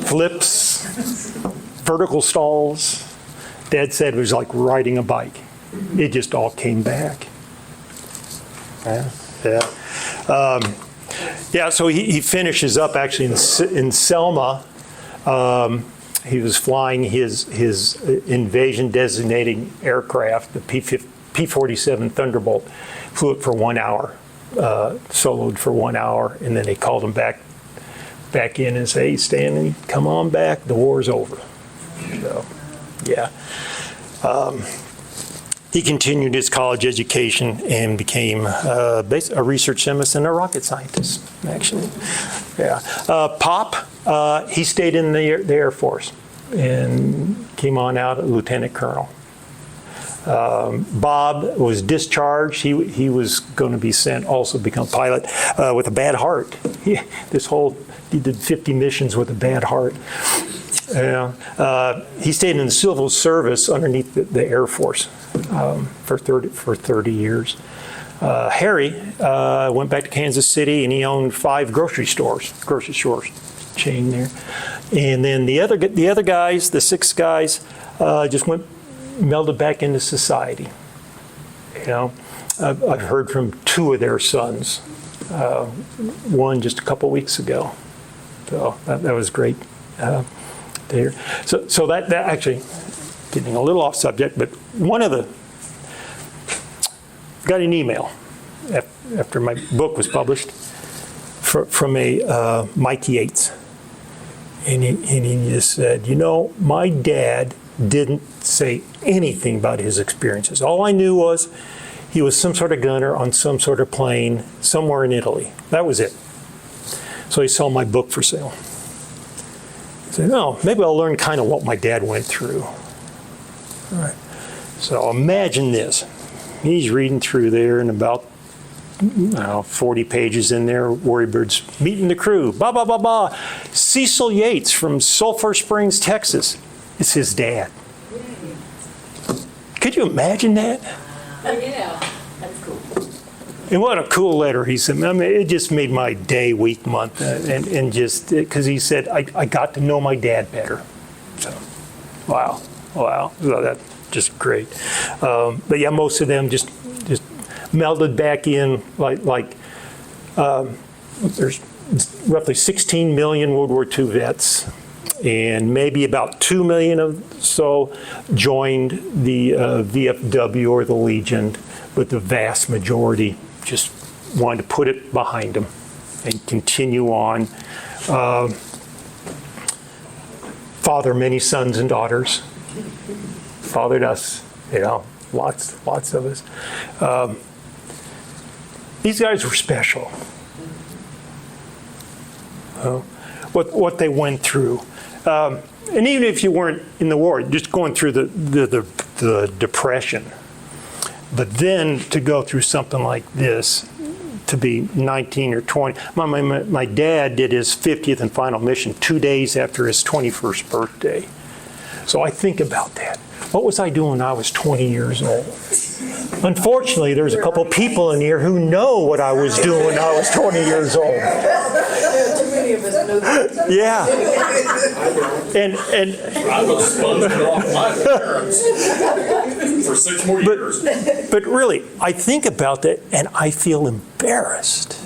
flips, vertical stalls. Dad said it was like riding a bike. It just all came back. Yeah, so he finishes up actually in Selma. He was flying his invasion designating aircraft, the P-47 Thunderbolt, flew it for 1 hour. Soloed for 1 hour, and then they called him back in and say, hey, Stanley, come on back, the war's over. So, yeah. He continued his college education and became a research chemist and a rocket scientist, actually. Yeah. Pop, he stayed in the Air Force and came on out a lieutenant colonel. Bob was discharged. He was going to be sent, also become pilot, with a bad heart. He did 50 missions with a bad heart. He stayed in the civil service underneath the Air Force for 30 years. Harry went back to Kansas City, and he owned 5 grocery stores chain there. And then the other guys, the 6 guys, just melded back into society. You know, I've heard from 2 of their sons. One just a couple weeks ago. So that was great to hear. So that actually, getting a little off subject, but got an email after my book was published from a Mike Yates. And he just said, you know, my dad didn't say anything about his experiences. All I knew was he was some sort of gunner on some sort of plane somewhere in Italy. That was it. So he saw my book for sale. He said, oh, maybe I'll learn kind of what my dad went through. All right. So imagine this. He's reading through there, and about 40 pages in there, Worrybird's meeting the crew. Blah, blah, blah, blah. Cecil Yates from Sulphur Springs, Texas. It's his dad. Could you imagine that? Yeah, that's cool. And what a cool letter he sent me. I mean, it just made my day, week, month, and just because he said, I got to know my dad better. So, wow. So that's just great. But yeah, most of them just melded back in like there's roughly 16 million World War II vets, and maybe about 2 million or so joined the VFW or the Legion, but the vast majority just wanted to put it behind them and continue on. Father many sons and daughters. Fathered us, you know, lots of us. These guys were special. What they went through. And even if you weren't in the war, just going through the Depression, but then to go through something like this, to be 19 or 20. My dad did his 50th and final mission 2 days after his 21st birthday. So I think about that. What was I doing when I was 20 years old? Unfortunately, there's a couple people in here who know what I was doing when I was 20 years old. Too many of us know that. Yeah. And I was sponging off my parents for 6 more years. but really, I think about that and I feel embarrassed.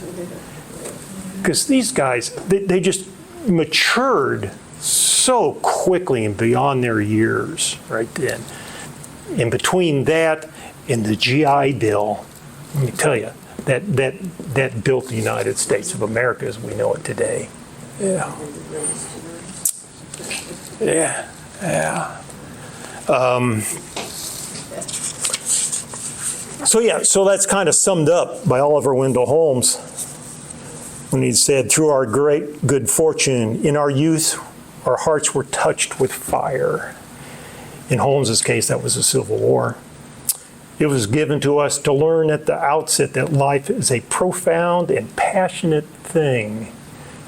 Because these guys, they just matured so quickly and beyond their years right then. In between that and the GI Bill, let me tell you, that built the United States of America as we know it today. Yeah. So that's kind of summed up by Oliver Wendell Holmes when he said, through our great good fortune, in our youth, our hearts were touched with fire. In Holmes's case, that was the Civil War. It was given to us to learn at the outset that life is a profound and passionate thing.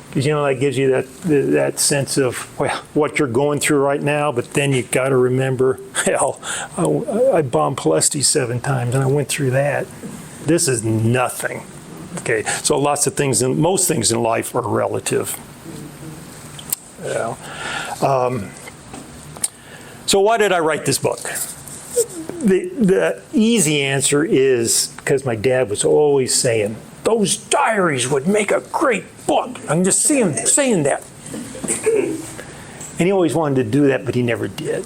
Because, you know, that gives you that sense of, well, what you're going through right now, but then you've got to remember, hell, I bombed Palestine 7 times and I went through that. This is nothing. Okay, so most things in life are relative. Yeah. So why did I write this book? The easy answer is because my dad was always saying, those diaries would make a great book. I can just see him saying that. And he always wanted to do that, but he never did.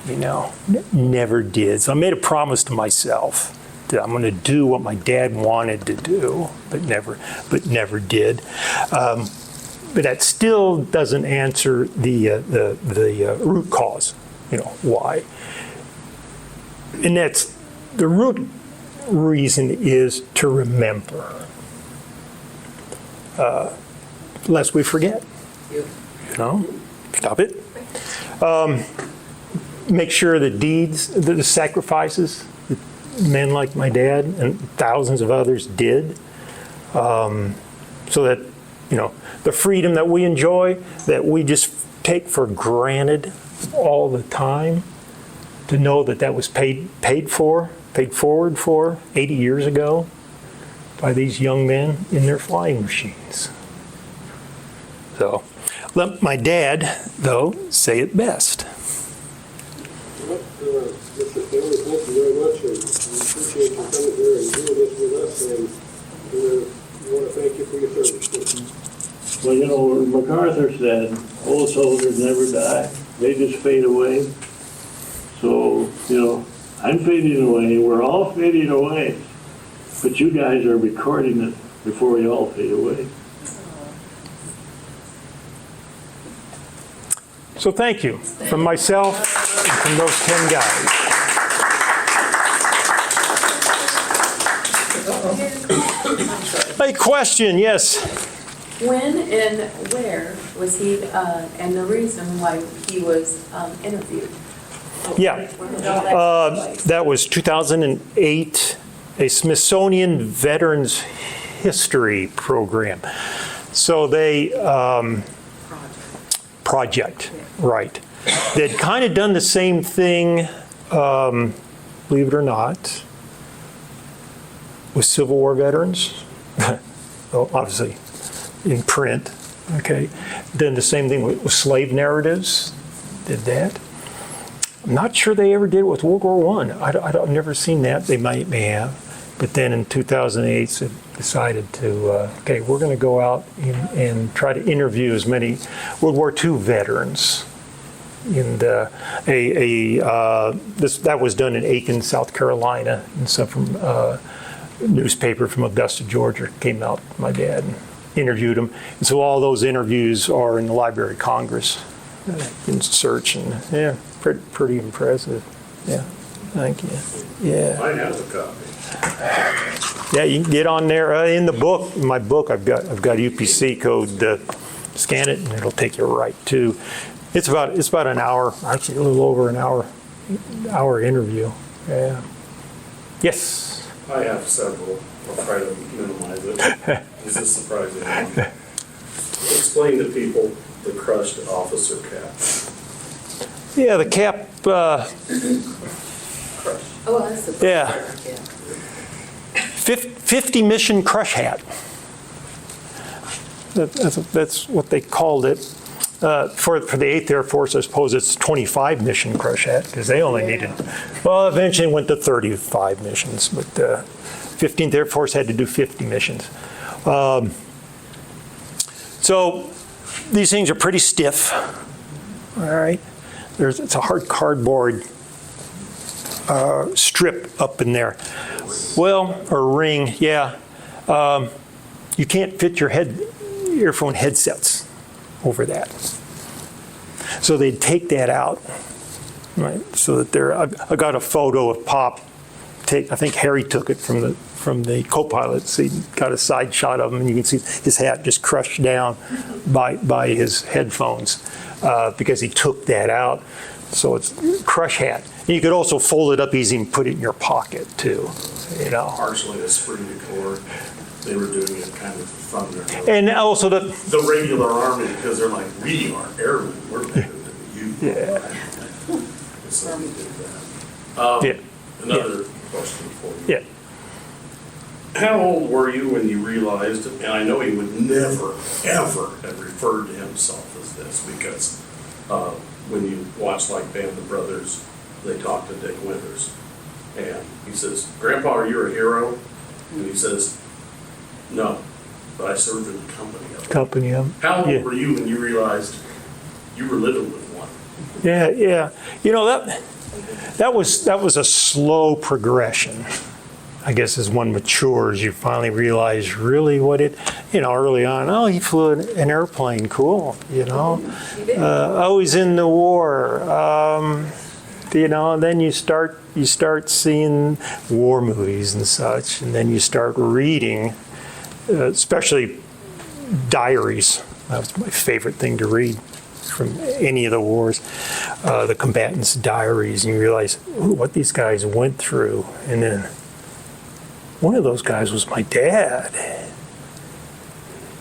You know, never did. So I made a promise to myself that I'm going to do what my dad wanted to do, but never did. But that still doesn't answer the root cause. You know, why? And that's the root reason is to remember, lest we forget. You know, stop it. Make sure the deeds, the sacrifices that men like my dad and thousands of others did, so that, you know, the freedom that we enjoy, that we just take for granted all the time, to know that was paid forward for 80 years ago by these young men in their flying machines. So let my dad, though, say it best. Mr. Stanley, thank you very much. I appreciate appreciate you coming here and doing this with us, and we want to thank you for your service. Well, you know, MacArthur said, old soldiers never die, they just fade away. So, you know, I'm fading away, we're all fading away, but you guys are recording it before we all fade away. So thank you from myself and from those 10 guys. A question, yes. When and where was he, and the reason why he was interviewed? Yeah. That was 2008, a Smithsonian Veterans History Program. So they, project, right. They'd kind of done the same thing, believe it or not, with Civil War veterans. Well, obviously, in print, okay. Then the same thing with slave narratives, did that. I'm not sure they ever did it with World War I. I've never seen that. They may have. But then in 2008, they decided to, okay, we're going to go out and try to interview as many World War II veterans. And that was done in Aiken, South Carolina, and some from newspaper from Augusta, Georgia came out. My dad interviewed them, and so all those interviews are in the Library of Congress. You can search, and yeah, pretty impressive. Yeah, thank you. Yeah. I have a copy. Yeah, you can get on there in the book. In my book, I've got UPC code. Scan it, and it'll take you right to. It's about an hour, actually a little over an hour interview. Yeah. Yes. I have several. I'll try to minimize it. This is surprising. Explain to people the crushed officer cap. Yeah, the cap. Oh, that's the. Yeah. 50 mission crush hat. That's what they called it. For the 8th Air Force, I suppose it's 25 mission crush hat, because they only needed, well, eventually it went to 35 missions, but 15th Air Force had to do 50 missions. So these things are pretty stiff, all right? It's a hard cardboard strip up in there. Well, or ring, yeah. You can't fit your earphone headsets over that. So they'd take that out, right? So that I got a photo of Pop. I think Harry took it from the co-pilot. So he got a side shot of him, and you can see his hat just crushed down by his headphones because he took that out. So it's crush hat. And you could also fold it up easy and put it in your pocket too. You know. Partially a spring decor. They were doing it kind of from their and also the regular army, because they're like, we are airmen, we're better than you. Yeah. So we did that. Another question for you. Yeah. How old were you when you realized, and I know he would never, ever have referred to himself as this, because when you watch like Band of Brothers, they talk to Dick Winters, and he says, Grandpa, are you a hero? And he says, no, but I served in the company of it. How old were you when you realized you were living with one? Yeah. You know, that was a slow progression. I guess as one matures, you finally realize really what early on, oh, he flew an airplane, cool, oh, he's in the war, and then you start seeing war movies and such, and then you start reading, especially diaries. That was my favorite thing to read from any of the wars, the combatants' diaries, and you realize what these guys went through, and then one of those guys was my dad.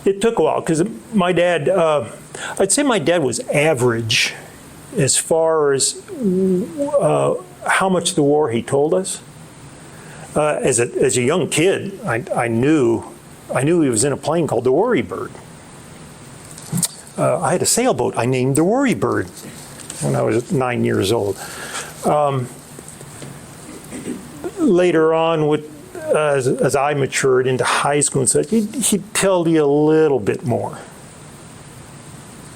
It took a while, because my dad, I'd say my dad was average as far as how much the war he told us. As a young kid, I knew he was in a plane called the Worrybird. I had a sailboat I named the Worrybird when I was 9 years old. later on, as I matured into high school and such, he'd tell you a little bit more.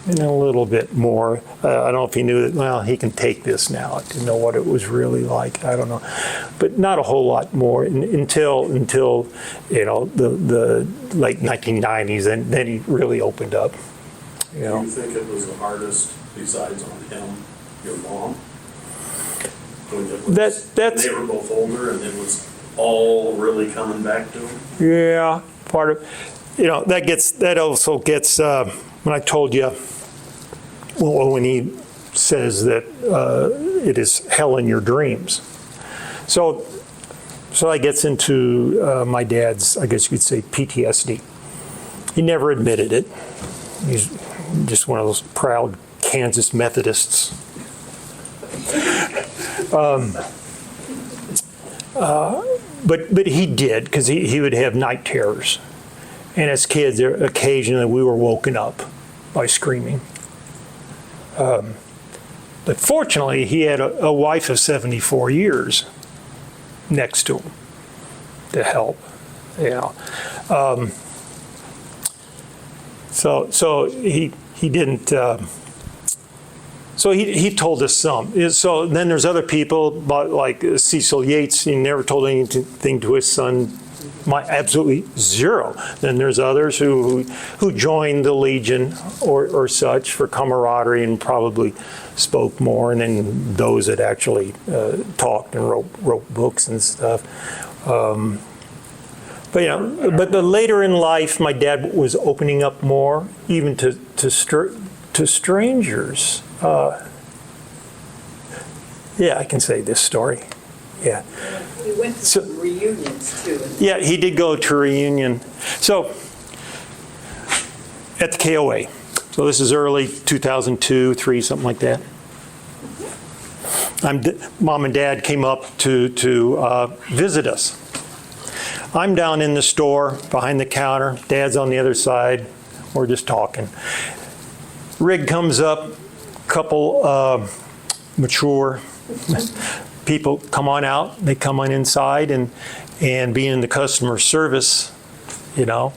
And a little bit more. I don't know if he knew that, well, he can take this now. I didn't know what it was really like. I don't know. But not a whole lot more until you know, the late 1990s, and then he really opened up. You Do know. you think it was the hardest, besides on him, your mom? When it was, That's they were both older and it was all really coming back to him? yeah, part of, you know, that also gets, when I told you, when he says that it is hell in your dreams. So that gets into my dad's, I guess you could say, PTSD. He never admitted it. He's just one of those proud Kansas Methodists. But he did, because he would have night terrors. And as kids, occasionally we were woken up by screaming. But fortunately, he had a wife of 74 years next to him to help. You know, so he didn't. So he told us some. So then there's other people, like Cecil Yates. He never told anything to his son. Absolutely zero. Then there's others who joined the Legion or such for camaraderie and probably spoke more. And then those that actually talked and wrote books and stuff. But you know, but later in life, my dad was opening up more, even to strangers. Yeah, I can say this story. Yeah. He went to some reunions too. Yeah, he did go to a reunion. So at the KOA. So this is early 2002, 3, something like that. Mom and Dad came up to visit us. I'm down in the store behind the counter. Dad's on the other side. We're just talking. Rig comes up. Couple mature people come on out. They come on inside, and being in the customer service, you know,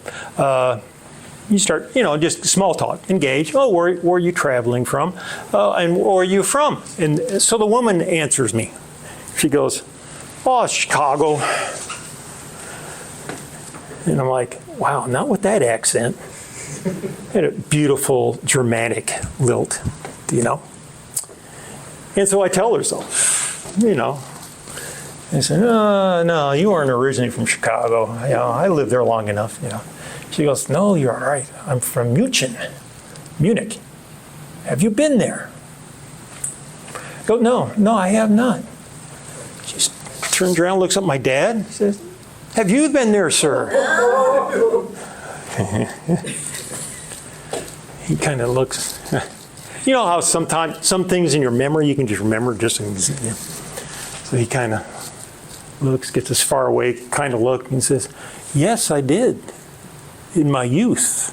you start, you know, just small talk, engage. Oh, where are you traveling from? And where are you from? And so the woman answers me. She goes, oh, Chicago. And I'm like, wow, not with that accent. Had a beautiful Germanic lilt, you know. And so I tell her so, you know. I said, no, you weren't originally from Chicago. You know, I lived there long enough, you know. She goes, no, you're all right. I'm from Munich. Have you been there? I go, no, I have not. She turns around, looks at my dad, says, have you been there, sir? He kind of looks, you know how sometimes some things in your memory you can just remember just, so he kind of looks, gets as far away, kind of look, and says, yes, I did, in my youth,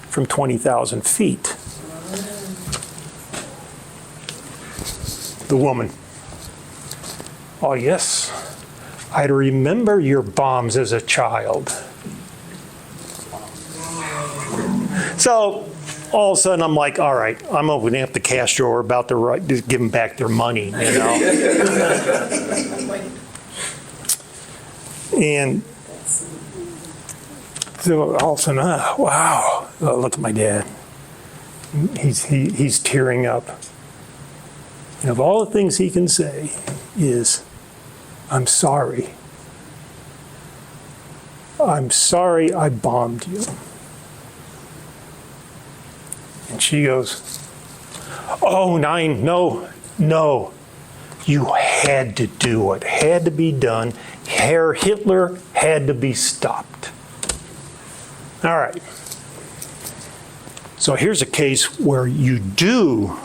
from 20,000 feet. The woman, oh yes, I remember your bombs as a child. So all of a sudden I'm like, all right, I'm opening up the cash drawer, about to give them back their money, you know. And so all of a sudden, wow, look at my dad. He's tearing up. And of all the things he can say is, I'm sorry. I'm sorry I bombed you. And she goes, oh, no. You had to do it. Had to be done. Herr Hitler had to be stopped. All right. So here's a case where you do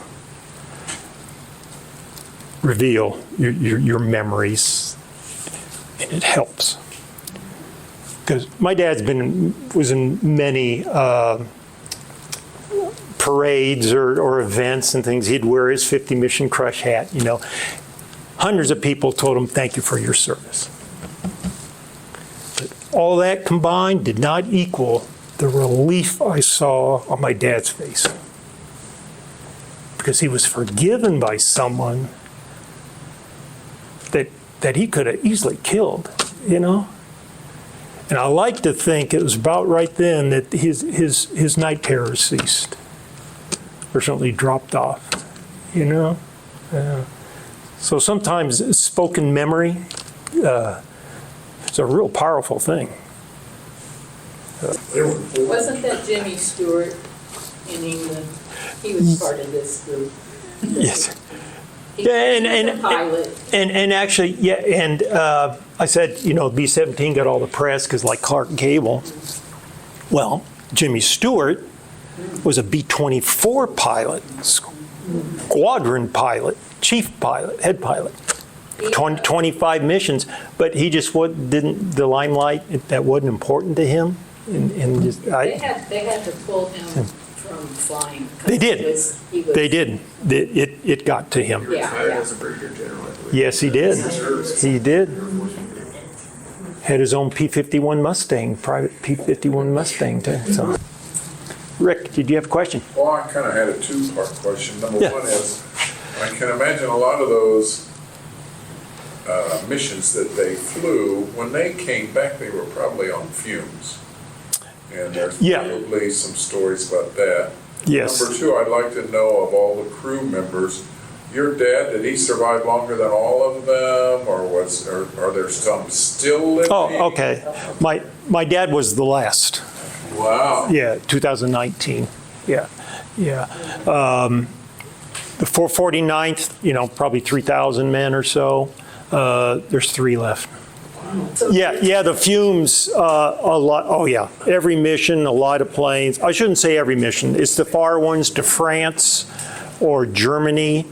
reveal your memories, and it helps. Because my dad's was in many parades or events and things. He'd wear his 50 Mission Crush hat, you know. Hundreds of people told him, thank you for your service. all that combined did not equal the relief I saw on my dad's face. Because he was forgiven by someone that he could have easily killed, you know? And I like to think it was about right then that his night terrors ceased. Or certainly dropped off, you know? So sometimes spoken memory, it's a real powerful thing. Wasn't that Jimmy Stewart in England? He was part of this group. Yes. He Yeah, was a pilot. and actually, yeah, and I said, you know, B-17 got all the press because like Clark Gable. Well, Jimmy Stewart was a B-24 pilot, squadron pilot, chief pilot, head pilot. 25 missions, but he just didn't, the limelight, that wasn't important to him. And just, They had to pull him from flying. 'cause They did. he was- They did. It got to him. Yeah, yeah. As a brigadier general, I believe. Yes, he did. He did. Had his own P-51 Mustang, private P-51 Mustang too. So, Rick, did you have a question? Well, I kind of had a two-part question. Number Yeah. one is, I can imagine a lot of those missions that they flew, when they came back, they were probably on fumes. And there's Yeah. probably some stories about that. Yes. Number two, I'd like to know of all the crew members, your dad, did he survive longer than all of them, or are there some still living? Oh, okay. My dad was the last. Wow. Yeah, 2019. Yeah, yeah. The 449th, you know, probably 3,000 men or so. There's 3 left. Yeah, the fumes, a lot, oh yeah, every mission, a lot of planes. I shouldn't say every mission. It's the far ones to France or Germany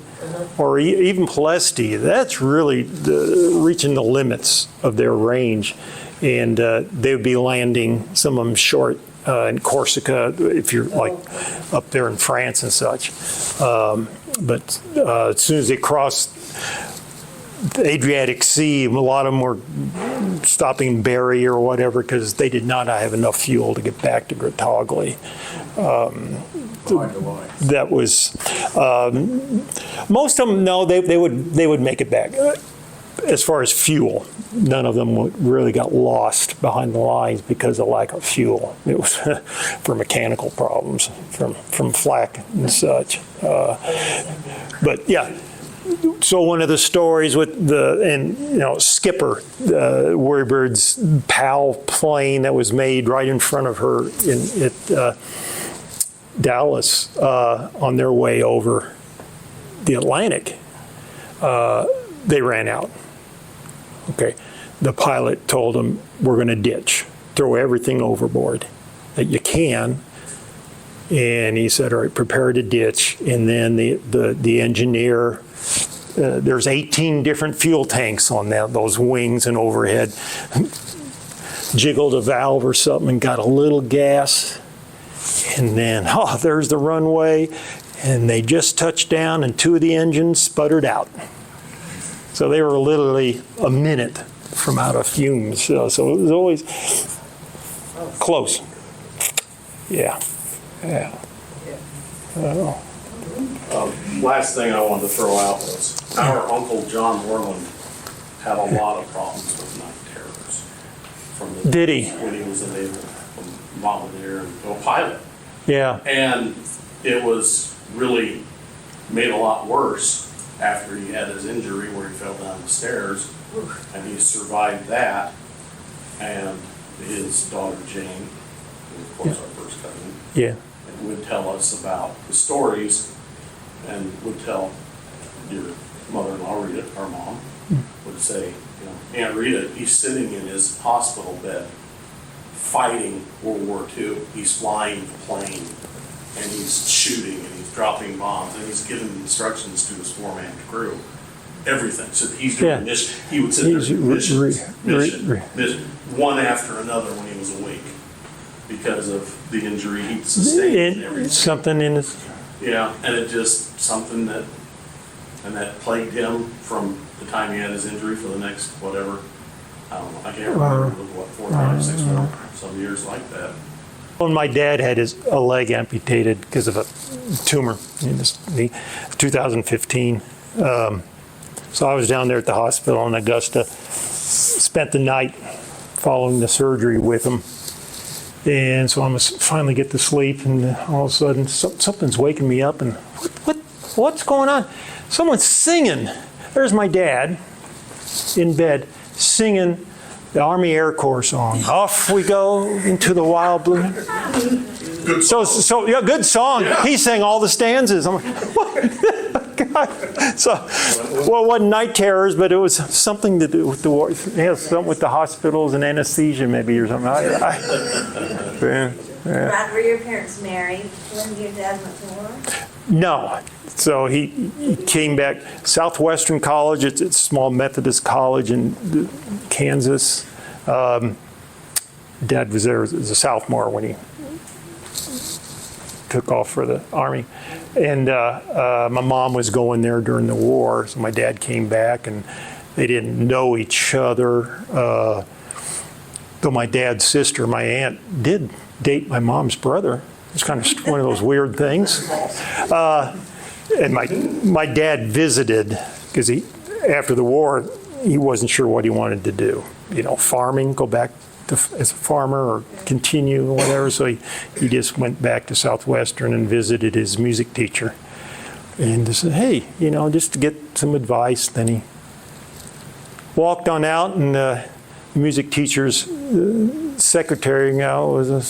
or even Palestine. That's really reaching the limits of their range. And they would be landing, some of them short, in Corsica, if you're like up there in France and such. But as soon as they crossed the Adriatic Sea, a lot of them were stopping Bari or whatever because they did not have enough fuel to get back to Grottaglie. Behind the lines. That was most of them. No, they would make it back. As far as fuel, none of them really got lost behind the lines because of lack of fuel. It was for mechanical problems from flak and such. But yeah. So one of the stories with Skipper, Worrybird's PAL plane that was made right in front of her at Dallas on their way over the Atlantic, they ran out. Okay, the pilot told them, "We're going to ditch, throw everything overboard that you can." And he said, "All right, prepare to ditch." And then the engineer. There's 18 different fuel tanks on those wings and overhead. Jiggled a valve or something and got a little gas. And then, there's the runway. And they just touched down and 2 of the engines sputtered out. So they were literally a minute from out of fumes. So it was always close. Yeah. Last thing I wanted to throw out was our Uncle John Worland had a lot of problems with night terrors. Did he? When he was a naval bombardier and a pilot. Yeah. And it was really made a lot worse after he had his injury where he fell down the stairs. And he survived that. And his daughter Jane, who of course our first cousin, Yeah. would tell us about the stories and would tell your mother-in-law, Rita, our mom, would say, Aunt Rita, he's sitting in his hospital bed fighting World War II. He's flying the plane and he's shooting and he's dropping bombs and he's giving instructions to his 4-man crew. Everything. So he's doing this. He would sit there and mission, one after another when he was awake because of the injury he sustained and everything. Something in his... Yeah, and it just something that plagued him from the time he had his injury for the next, whatever, I don't know, I can't remember, it was what, 4, 5, 6 more, some years like that. When my dad had a leg amputated because of a tumor in his knee, 2015. So I was down there at the hospital in Augusta, spent the night following the surgery with him. And so I must finally get to sleep, and all of a sudden something's waking me up, and what's going on? Someone's singing. There's my dad in bed singing the Army Air Corps song. Off we go into the wild blue. So yeah, good song. Yeah. He sang all the stanzas. I'm like, what? God. So, well, it wasn't night terrors, but it was something to do with the war. It has something with the hospitals and anesthesia, maybe, or something. Yeah. Rod, were your parents married when your dad went to war? No. So he came back. Southwestern College, it's a small Methodist college in Kansas. Dad was there as a sophomore when he took off for the Army. And my mom was going there during the war, so my dad came back, and they didn't know each other. Though my dad's sister, my aunt, did date my mom's brother. It's kind of one of those weird things. And my dad visited, because after the war, he wasn't sure what he wanted to do. Farming, go back as a farmer, or continue, or whatever. So he just went back to Southwestern and visited his music teacher. And just said, hey, just to get some advice. Then he walked on out, and the music teacher's secretary was a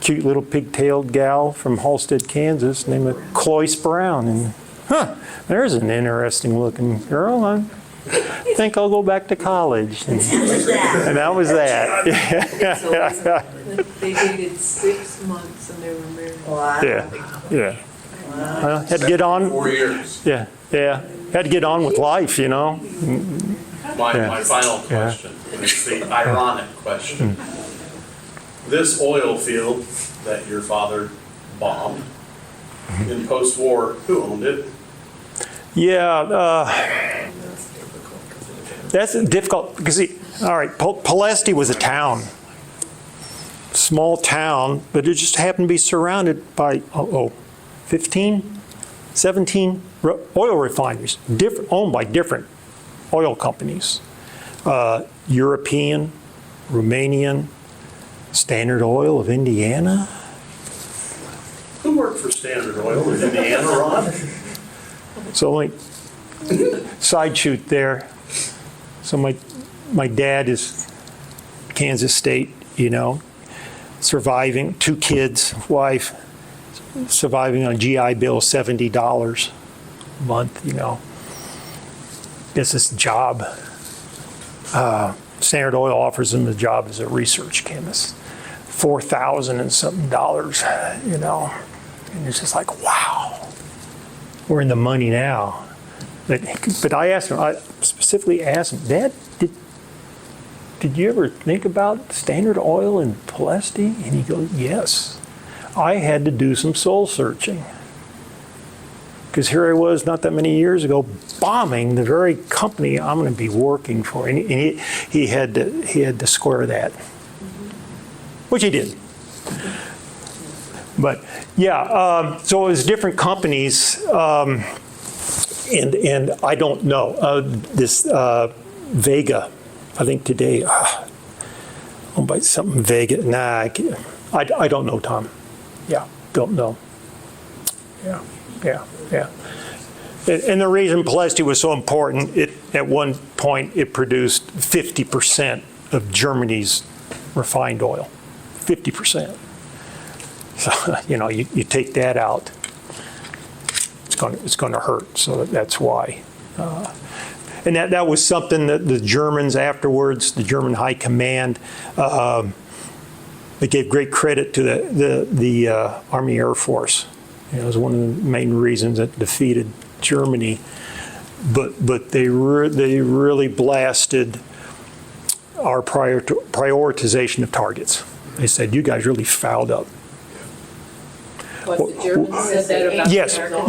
cute little pigtailed gal from Halstead, Kansas, named Cloyce Brown. And there's an interesting looking girl. I think I'll go back to college. And that was that. They dated 6 months and they were married. Wow. Yeah. Well, had to get on. 4 years. Yeah. Had to get on with life, My final question, and it's the ironic question. This oil field that your father bombed in post-war, who owned it? Yeah, that's difficult because Palesti was a town, small town, but it just happened to be surrounded by 15, 17 oil refineries, owned by different oil companies, European, Romanian, Standard Oil of Indiana. Who worked for Standard Oil in Indiana, Ron? So like, side shoot there. So my dad is Kansas State, surviving, 2 kids, wife, surviving on a GI Bill, $70 a month, Gets this job. Standard Oil offers him a job as a research chemist. $4,000 and something dollars, And it's just like, wow, we're in the money now. But I asked him, I specifically asked him, Dad, did you ever think about Standard Oil and Palesti? And he goes, yes. I had to do some soul searching. Because here I was not that many years ago bombing the very company I'm going to be working for. And he had to square that, which he did. But yeah, so it was different companies, and I don't know. This Vega, I think today, owned by something Vega. Nah, I don't know, Tom. Yeah, don't know. Yeah. And the reason Palesti was so important, at one point it produced 50% of Germany's refined oil. 50%. So, you take that out, it's going to hurt. So that's why. And that was something that the Germans afterwards, the German High Command, they gave great credit to the Army Air Force. It was one of the main reasons that defeated Germany. But they really blasted our prioritization of targets. They said, you guys really fouled up. What, the Germans said that about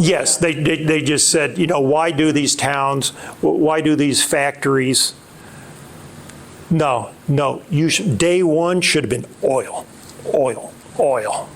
Yes. They just said, why do these towns, why do these factories No, you should, day one should have been oil, oil, oil.